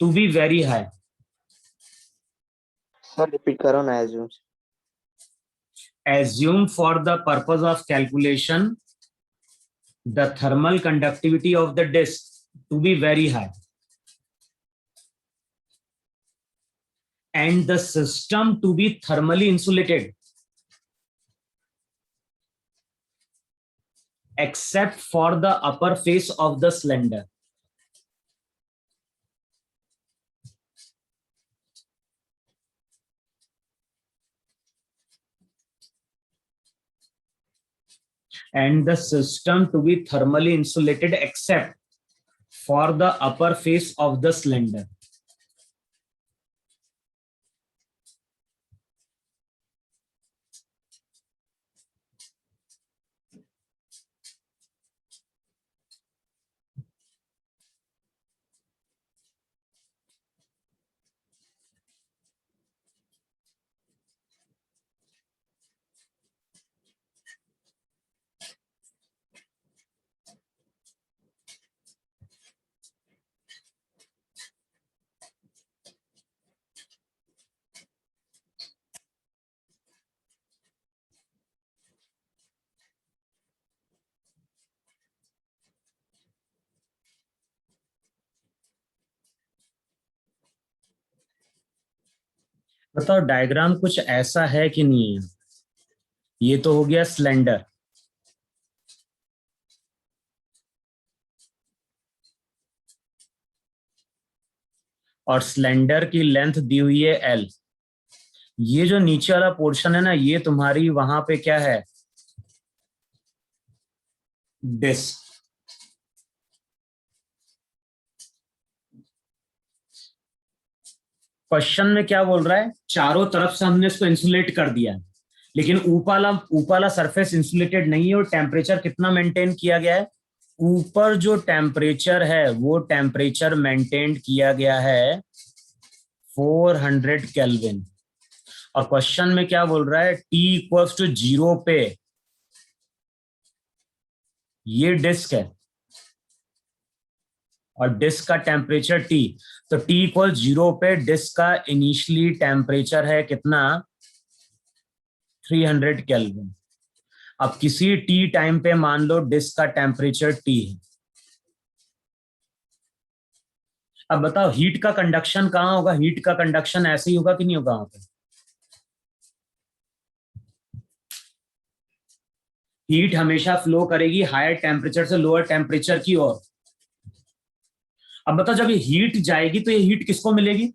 to be very high. Sir repeat करो ना, assume. Assume for the purpose of calculation the thermal conductivity of the disk to be very high and the system to be thermally insulated except for the upper face of the cylinder. And the system to be thermally insulated except for the upper face of the cylinder. बताओ diagram कुछ ऐसा है कि नहीं है? ये तो हो गया सिलेंडर, और सिलेंडर की लेंथ दी हुई है L। ये जो नीचे वाला पोर्शन है ना, ये तुम्हारी वहां पे क्या है, डिस्क। क्वेश्चन में क्या बोल रहा है, चारों तरफ से हमने इसको इंसुलेट कर दिया है, लेकिन ऊपरला सरफेस इंसुलेटेड नहीं है और टेम्परेचर कितना मेंटेन किया गया है, ऊपर जो टेम्परेचर है वो टेम्परेचर मेंटेन किया गया है 400 केल्विन। और क्वेश्चन में क्या बोल रहा है, T इक्वल्स टू 0 पे ये डिस्क है और डिस्क का टेम्परेचर T, तो T इक्वल 0 पे डिस्क का इनिशियली टेम्परेचर है कितना, 300 केल्विन। अब किसी T टाइम पे मान लो डिस्क का टेम्परेचर T है। अब बताओ हीट का कंडक्शन कहां होगा, हीट का कंडक्शन ऐसे ही होगा कि नहीं होगा वहां पे? हीट हमेशा फ्लो करेगी हायर टेम्परेचर से लोअर टेम्परेचर की ओर। अब बताओ जब ये हीट जाएगी तो ये हीट किसको मिलेगी,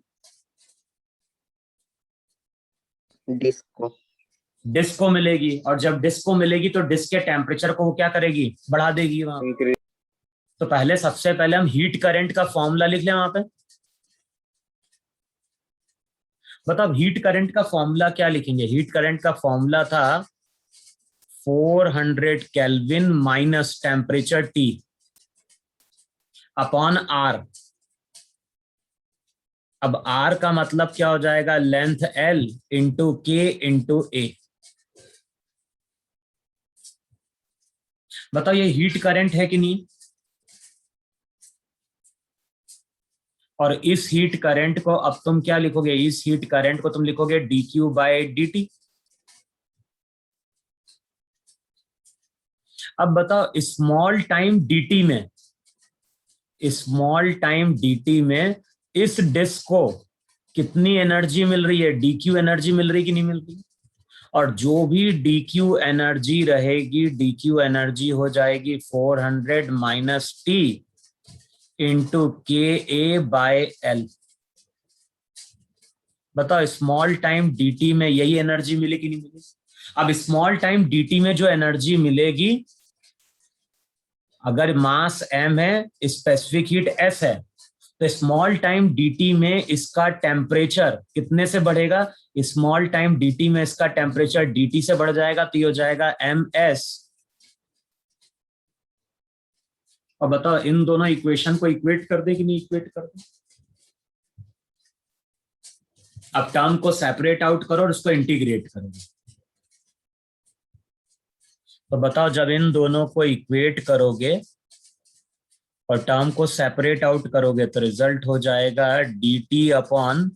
डिस्क को मिलेगी, और जब डिस्क को मिलेगी तो डिस्क के टेम्परेचर को वो क्या करेगी, बढ़ा देगी वहां। तो पहले सबसे पहले हम हीट करंट का फॉर्मूला लिख लें वहां पे। बताओ हीट करंट का फॉर्मूला क्या लिखेंगे, हीट करंट का फॉर्मूला था 400 kelvin minus temperature T upon R। अब R का मतलब क्या हो जाएगा, length L into K into A। बताओ ये हीट करंट है कि नहीं, और इस हीट करंट को अब तुम क्या लिखोगे, इस हीट करंट को तुम लिखोगे dQ बाय dt। अब बताओ स्मॉल टाइम dt में इस डिस्क को कितनी एनर्जी मिल रही है, डीक्यू एनर्जी मिल रही कि नहीं मिल रही। और जो भी डीक्यू एनर्जी रहेगी, डीक्यू एनर्जी हो जाएगी 400 minus T into K A by L. बताओ स्मॉल टाइम dt में यही एनर्जी मिली कि नहीं मिली। अब स्मॉल टाइम dt में जो एनर्जी मिलेगी, अगर मास m है, स्पेसिफिक हीट s है, तो स्मॉल टाइम dt में इसका टेम्परेचर कितने से बढ़ेगा, स्मॉल टाइम dt में इसका टेम्परेचर dt से बढ़ जाएगा, तो ये हो जाएगा ms। और बताओ इन दोनों इक्वेशन को इक्वेट कर दे कि नहीं इक्वेट कर दे। अब टर्म को सेपरेट आउट करो और उसको इंटीग्रेट करो। तो बताओ जब इन दोनों को इक्वेट करोगे और टर्म को सेपरेट आउट करोगे तो रिजल्ट हो जाएगा dt अपॉन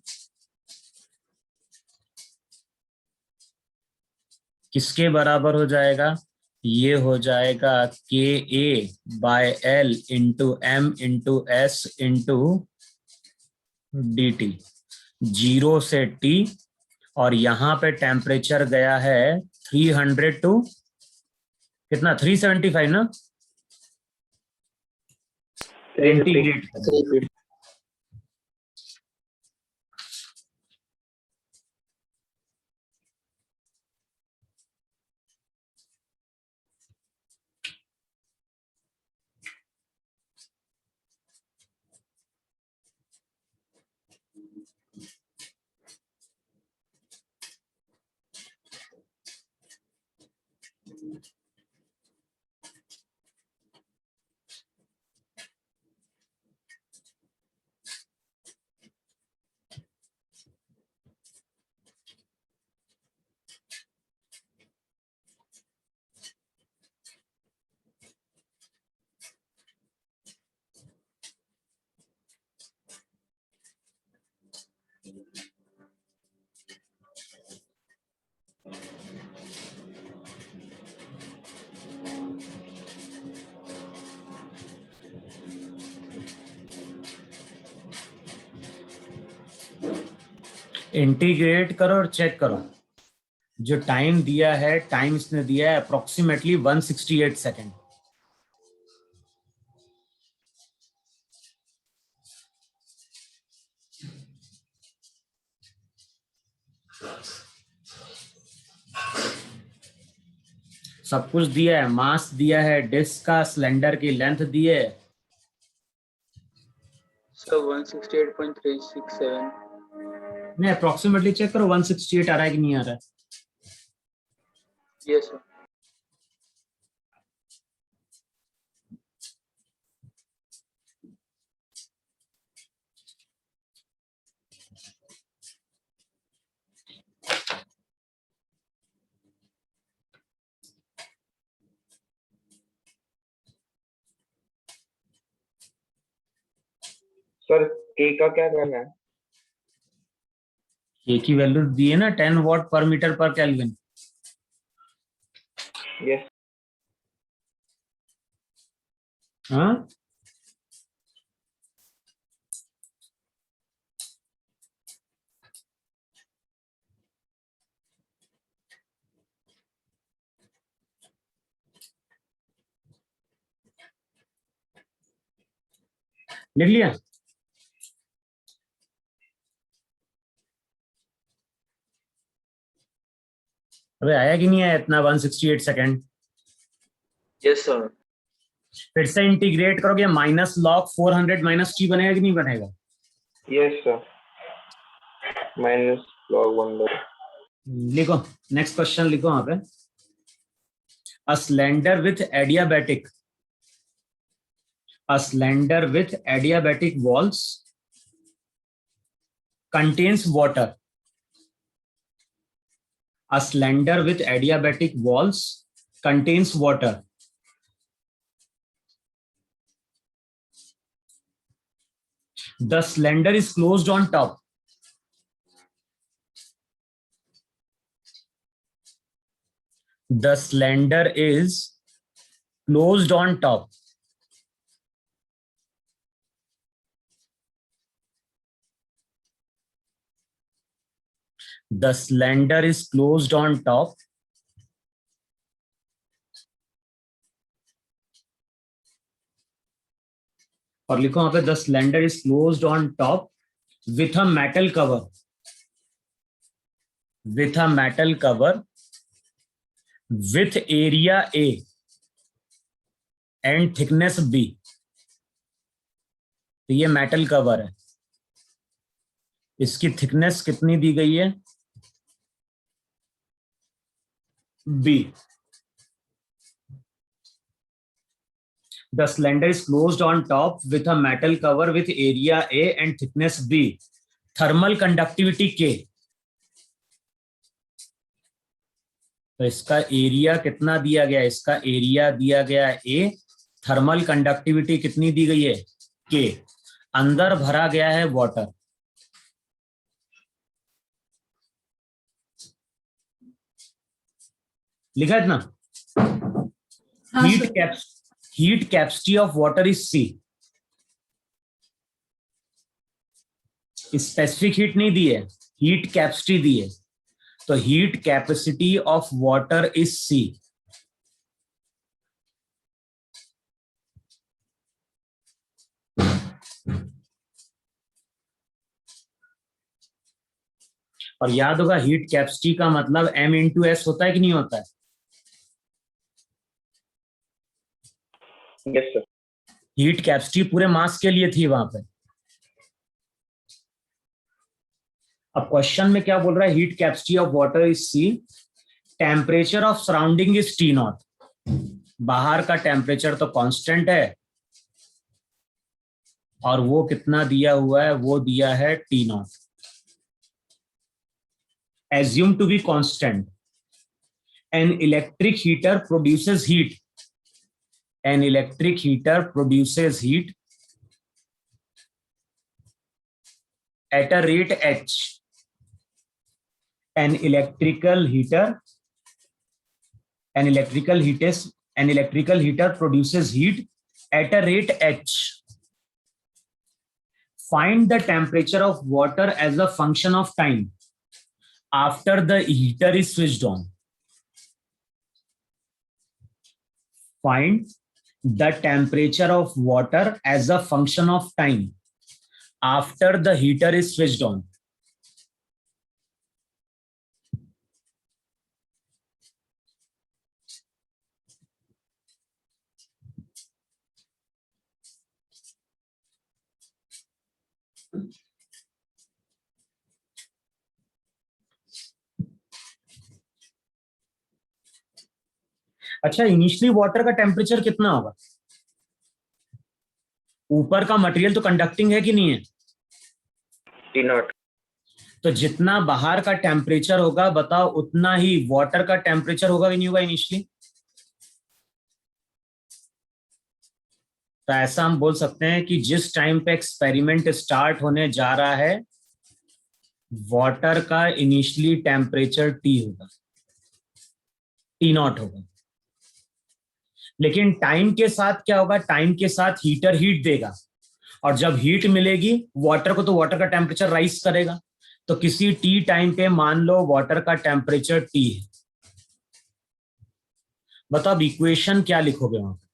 किसके बराबर हो जाएगा, ये हो जाएगा K A by L into M into S into D T, 0 से t, और यहां पे टेम्परेचर गया है 300 टू कितना 375 ना, इंटीग्रेट। इंटीग्रेट करो और चेक करो, जो टाइम दिया है, टाइम इसने दिया है अप्रोक्सीमेटली 168 सेकेंड। सब कुछ दिया है, मास दिया है, डिस्क का सिलेंडर की लेंथ दी है। सर 168.367। नहीं अप्रोक्सीमेटली चेक करो 168 आ रहा है कि नहीं आ रहा है। Yes sir. सर के का क्या करना है। के की वैल्यू दी है ना 10 वॉट पर मीटर पर केल्विन। यस हाँ लिख लिया। अबे आया कि नहीं आया इतना 168 सेकेंड। Yes sir. फिर से इंटीग्रेट करोगे, माइनस लॉग 400 माइनस टी बनेगा कि नहीं बनेगा। Yes sir minus log 1/. लिखो नेक्स्ट क्वेश्चन, लिखो वहां पे। A cylinder with adiabatic, a cylinder with adiabatic walls contains water. A cylinder with adiabatic walls contains water. The cylinder is closed on top. The cylinder is closed on top. The cylinder is closed on top और लिखो वहां पे the cylinder is closed on top with a metal cover, with a metal cover with area A and thickness B. तो ये metal cover है, इसकी thickness कितनी दी गई है? B. The cylinder is closed on top with a metal cover with area A and thickness B. Thermal conductivity K. तो इसका area कितना दिया गया? इसका एरिया दिया गया A, थर्मल कंडक्टिविटी कितनी दी गई है? K. अंदर भरा गया है वाटर, लिखा है ना? Heat capacity of water is C. Specific heat नहीं दी है, हीट कैपेसिटी दी है, तो heat capacity of water is C. और याद होगा हीट कैपेसिटी का मतलब M इंटू एस होता है कि नहीं होता है? Yes sir. हीट कैपेसिटी पूरे मास के लिए थी वहां पे। अब क्वेश्चन में क्या बोल रहा है? Heat capacity of water is C, temperature of surrounding is T0. बाहर का टेम्परेचर तो कांस्टेंट है और वो कितना दिया हुआ है? वो दिया है T0, assumed to be constant. An electric heater produces heat. An electric heater produces heat at a rate h. An electrical heater produces heat at a rate h. Find the temperature of water as a function of time after the heater is switched on. Find the temperature of water as a function of time after the heater is switched on. अच्छा, initially water का temperature कितना होगा? ऊपर का material तो conducting है कि नहीं है? T0. तो जितना बाहर का टेम्परेचर होगा बताओ उतना ही वाटर का टेम्परेचर होगा कि नहीं होगा इनिशियली? तो ऐसा हम बोल सकते हैं कि जिस टाइम पे एक्सपेरिमेंट स्टार्ट होने जा रहा है वाटर का इनिशियली टेम्परेचर T होगा, T0 होगा। लेकिन टाइम के साथ क्या होगा? टाइम के साथ हीटर हीट देगा और जब हीट मिलेगी वाटर को तो वाटर का टेम्परेचर राइज करेगा। तो किसी T टाइम पे मान लो वाटर का टेम्परेचर T है, बताओ अब इक्वेशन क्या लिखोगे वहां पे?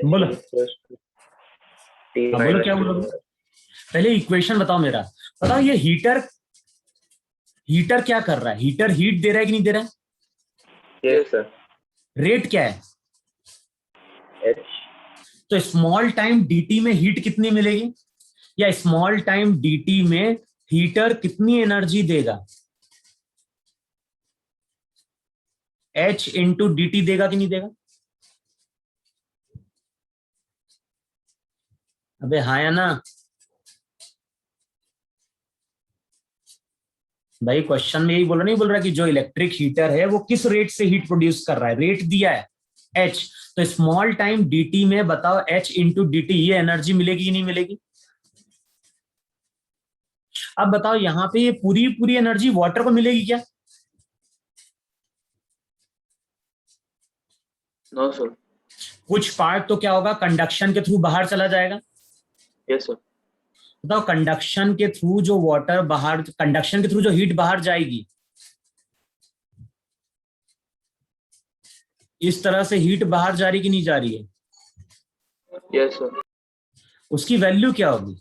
बोलो बोलो क्या बोलोगे? पहले इक्वेशन बताओ मेरा। बताओ ये हीटर क्या कर रहा है? हीटर हीट दे रहा है कि नहीं दे रहा है? Yes sir. रेट क्या है? H. तो स्मॉल टाइम dt में हीट कितनी मिलेगी? या स्मॉल टाइम dt में हीटर कितनी एनर्जी देगा? H इंटू dt देगा कि नहीं देगा? अबे हाँ या ना भाई? क्वेश्चन में यही नहीं बोल रहा कि जो इलेक्ट्रिक हीटर है वो किस रेट से हीट प्रोड्यूस कर रहा है? रेट दिया है H, तो स्मॉल टाइम dt में बताओ H इंटू dt ये एनर्जी मिलेगी कि नहीं मिलेगी? अब बताओ यहाँ पे ये पूरी पूरी एनर्जी वाटर को मिलेगी क्या? No sir. कुछ पार्ट तो क्या होगा, कंडक्शन के थ्रू बाहर चला जाएगा। Yes sir. बताओ कंडक्शन के थ्रू जो वाटर बाहर, कंडक्शन के थ्रू जो हीट बाहर जाएगी, इस तरह से हीट बाहर जा रही कि नहीं जा रही है? Yes sir. उसकी वैल्यू क्या होगी?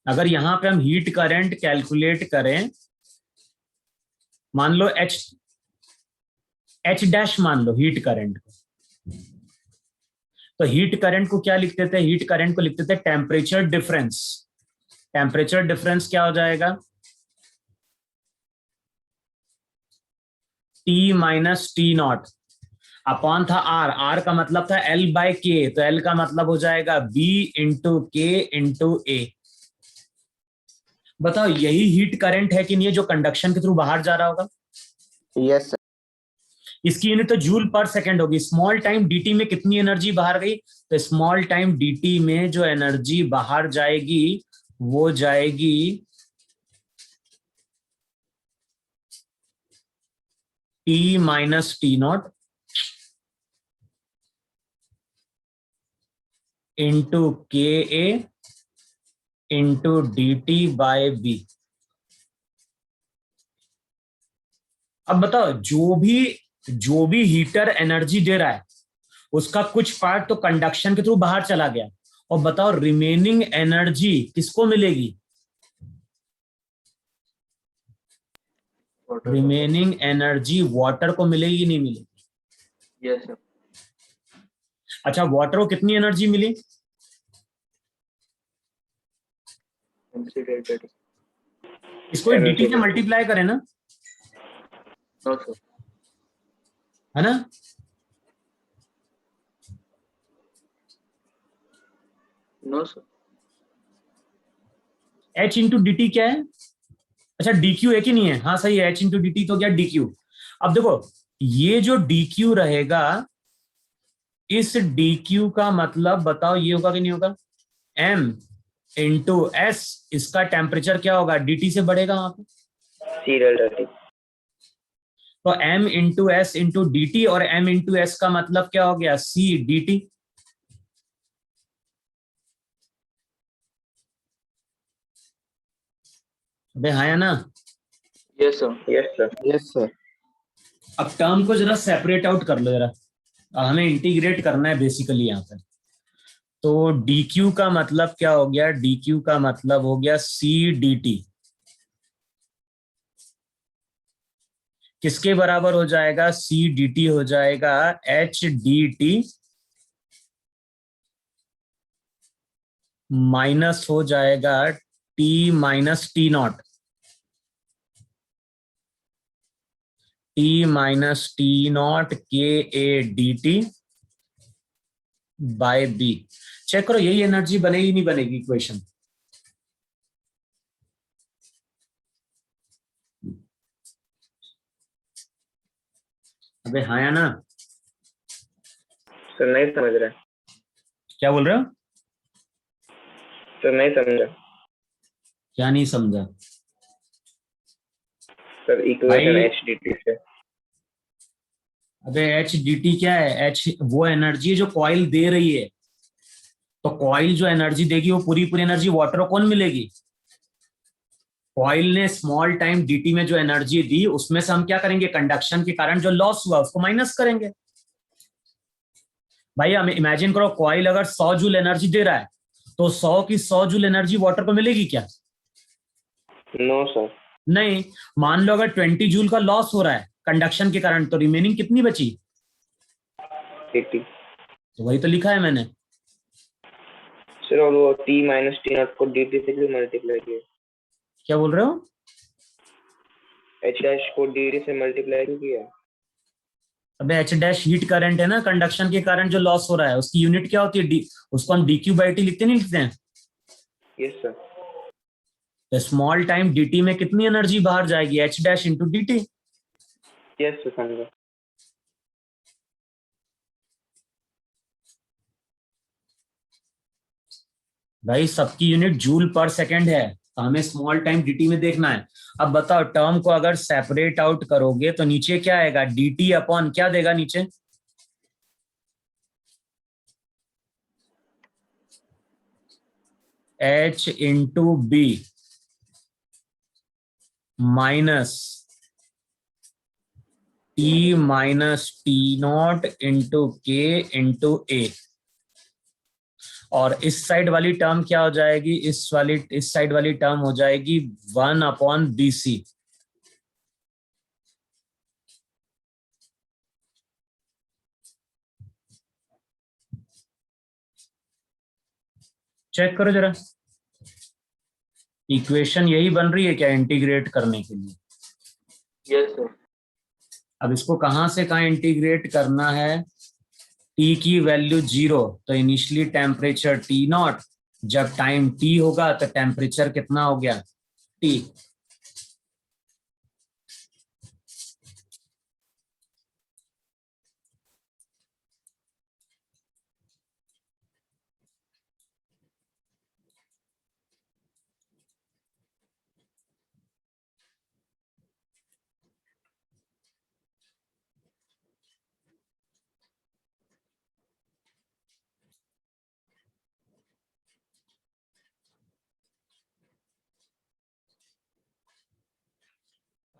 अगर यहां पे हम हीट करंट कैलकुलेट करें, मान लो एच डैश मान लो हीट करंट को, तो हीट करंट को क्या लिखते थे? हीट करंट को लिखते थे टेम्परेचर डिफरेंस। टेम्परेचर डिफरेंस क्या हो जाएगा? T minus T not upon था आर। आर का मतलब था एल बाय के, तो एल का मतलब हो जाएगा बी इंटू के इंटू ए। बताओ यही हीट करंट है कि नहीं, जो कंडक्शन के थ्रू बाहर जा रहा होगा? Yes sir. इसकी यूनिट तो जूल पर सेकेंड होगी। स्मॉल टाइम dt में कितनी एनर्जी बाहर गई? तो स्मॉल टाइम dt में जो एनर्जी बाहर जाएगी वो जाएगी T minus T not into K A into D T by B. अब बताओ जो भी हीटर एनर्जी दे रहा है उसका कुछ पार्ट तो कंडक्शन के थ्रू बाहर चला गया, और बताओ रिमेनिंग एनर्जी किसको मिलेगी? रिमेनिंग एनर्जी वाटर को मिलेगी कि नहीं मिलेगी? Yes sir. अच्छा, वाटर को कितनी एनर्जी मिली? कंसीडरेटेड। इसको dt से मल्टीप्लाई करें ना, नो सर। है ना? No sir. h into D T क्या है? अच्छा dq है कि नहीं है? हाँ सही है, h इंटू डी टी तो क्या dq। अब देखो ये जो dq रहेगा, इस dq का मतलब बताओ ये होगा कि नहीं होगा? m into S. इसका टेम्परेचर क्या होगा? dt से बढ़ेगा वहां पे, सी डेल्टा टी। तो m into S into D T, और m इंटू एस का मतलब क्या हो गया? c dt। अबे हाँ या ना? Yes sir. Yes sir. Yes sir. अब टर्म को जरा सेपरेट आउट कर लो जरा, हमें इंटीग्रेट करना है बेसिकली यहाँ पे। तो dq का मतलब क्या हो गया? dq का मतलब हो गया c dt। किसके बराबर हो जाएगा? c dt हो जाएगा h dt माइनस हो जाएगा t minus T not, t minus T not K A D T by B. Check करो यही एनर्जी बनेगी नहीं बनेगी इक्वेशन? अबे हाँ या ना? सर नहीं समझ रहे। क्या बोल रहे हो? सर नहीं समझा। क्या नहीं समझा? Sir equation H D T से। अबे एच डी टी क्या है? एच वो एनर्जी है जो कॉइल दे रही है, तो कॉइल जो एनर्जी देगी वो पूरी पूरी एनर्जी वाटर को कौन मिलेगी? कॉइल ने स्मॉल टाइम dt में जो एनर्जी दी उसमें से हम क्या करेंगे? कंडक्शन के कारण जो लॉस हुआ उसको माइनस करेंगे। भाई हम इमेजिन करो कॉइल अगर 100 जूल एनर्जी दे रहा है, तो 100 की 100 जूल एनर्जी वाटर को मिलेगी क्या? No sir. नहीं। मान लो अगर 20 जूल का लॉस हो रहा है कंडक्शन के कारण, तो रिमेनिंग कितनी बची? 80। तो वही तो लिखा है मैंने। सर और वो टी माइनस टी नॉट को डी टी से क्यों मल्टीप्लाई किया? क्या बोल रहे हो? एच डैश को डी टी से मल्टीप्लाई क्यों किया? अबे एच डैश हीट करंट है ना, कंडक्शन के कारण जो लॉस हो रहा है उसकी यूनिट क्या होती है? डी। उसको हम डी क्यू बाई टी लिखते नहीं लिखते हैं? Yes sir. तो स्मॉल टाइम dt में कितनी एनर्जी बाहर जाएगी? h dash into D T. Yes sir समझा। भाई सबकी यूनिट जूल पर सेकेंड है, तो हमें स्मॉल टाइम dt में देखना है। अब बताओ टर्म को अगर सेपरेट आउट करोगे तो नीचे क्या आएगा, dt अपॉन क्या देगा नीचे, h into B minus T minus T not into K into A. और इस साइड वाली टर्म क्या हो जाएगी, इस साइड वाली टर्म हो जाएगी 1 अपॉन बी सी। चेक करो जरा, इक्वेशन यही बन रही है क्या इंटीग्रेट करने के लिए? Yes sir. अब इसको कहां से कहां इंटीग्रेट करना है, टी की वैल्यू 0 तो इनिशियली टेम्परेचर टी नॉट, जब टाइम टी होगा तो टेम्परेचर कितना हो गया टी।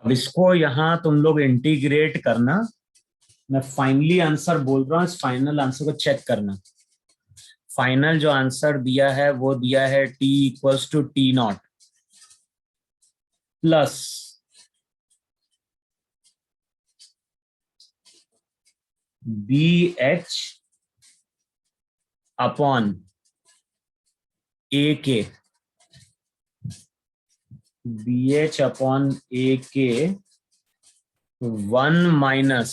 अब इसको यहां तुम लोग इंटीग्रेट करना, मैं फाइनली आंसर बोल रहा हूं, इस फाइनल आंसर को चेक करना। फाइनल जो आंसर दिया है वो दिया है t equals to T not plus B H upon A K, B H upon A K 1 minus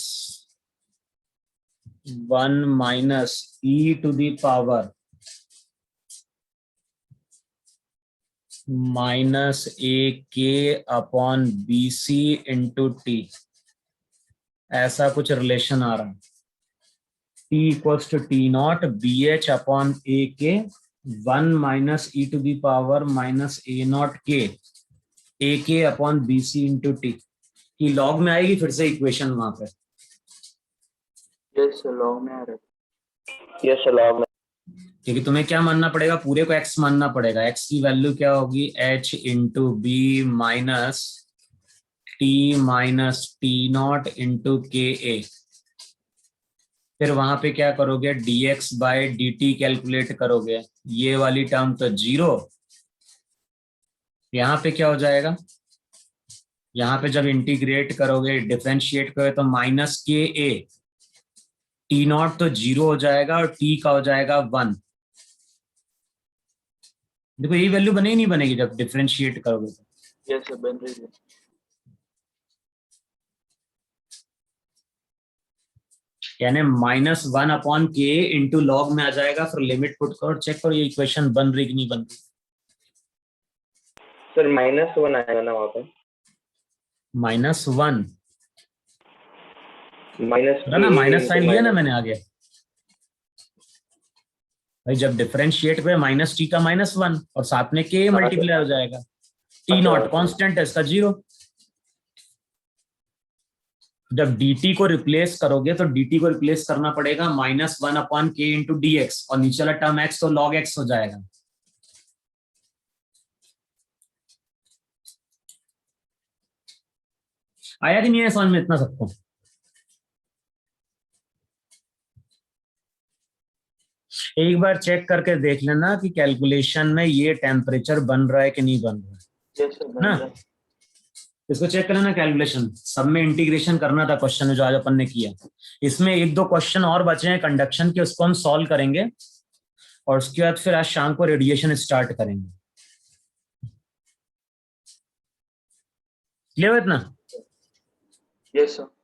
E to the power minus A K upon B C into T, ऐसा कुछ relation आ रहा है। t equals to T not B H upon A K 1 minus E to the power minus A not K upon B C into T की log में आएगी फिर से इक्वेशन वहां पे। यस सर, लॉग में आ रहा है। यस लॉग में। क्योंकि तुम्हें क्या मानना पड़ेगा, पूरे को x मानना पड़ेगा। x की वैल्यू क्या होगी, h into B minus T not into K A. फिर वहां पे क्या करोगे, dx बाय dt कैलकुलेट करोगे, ये वाली टर्म तो 0, यहाँ पे क्या हो जाएगा, यहाँ पे जब इंटीग्रेट करोगे डिफरेंशिएट करोगे तो माइनस के ए, टी नॉट तो 0 हो जाएगा और t का हो जाएगा 1। देखो यही वैल्यू बने ही नहीं बनेगी जब डिफरेंशिएट करोगे तो। यस सर, बन रही है। यानी -1 अपॉन के इंटू लॉग में आ जाएगा, फिर लिमिट पुट करो, चेक करो ये इक्वेशन बन रही कि नहीं बन रही। सर -1 आएगा ना वहाँ पे, -1 माइनस ना, माइनस साइन लिया ना मैंने आगे भाई, जब डिफरेंशिएट पे माइनस टी का -1 और साथ में के मल्टीप्लाई हो जाएगा, टी नॉट कांस्टेंट है इसका 0। जब dt को रिप्लेस करोगे तो dt को रिप्लेस करना पड़ेगा -1 अपॉन के इंटू डी एक्स, और नीचे वाला टर्म x तो log x हो जाएगा। आया कि नहीं है समझ में इतना सबको? एक बार चेक करके देख लेना कि कैलकुलेशन में ये टेम्परेचर बन रहा है कि नहीं बन रहा है। यस सर, बन ना रहा है। इसको चेक कर लेना, कैलकुलेशन सब में इंटीग्रेशन करना था क्वेश्चन में जो आज अपन ने किया। इसमें 1-2 क्वेश्चन और बचे हैं कंडक्शन के, उसको हम सॉल्व करेंगे और उसके बाद फिर आज शाम को रेडिएशन स्टार्ट करेंगे। क्लियर है इतना? Yes sir.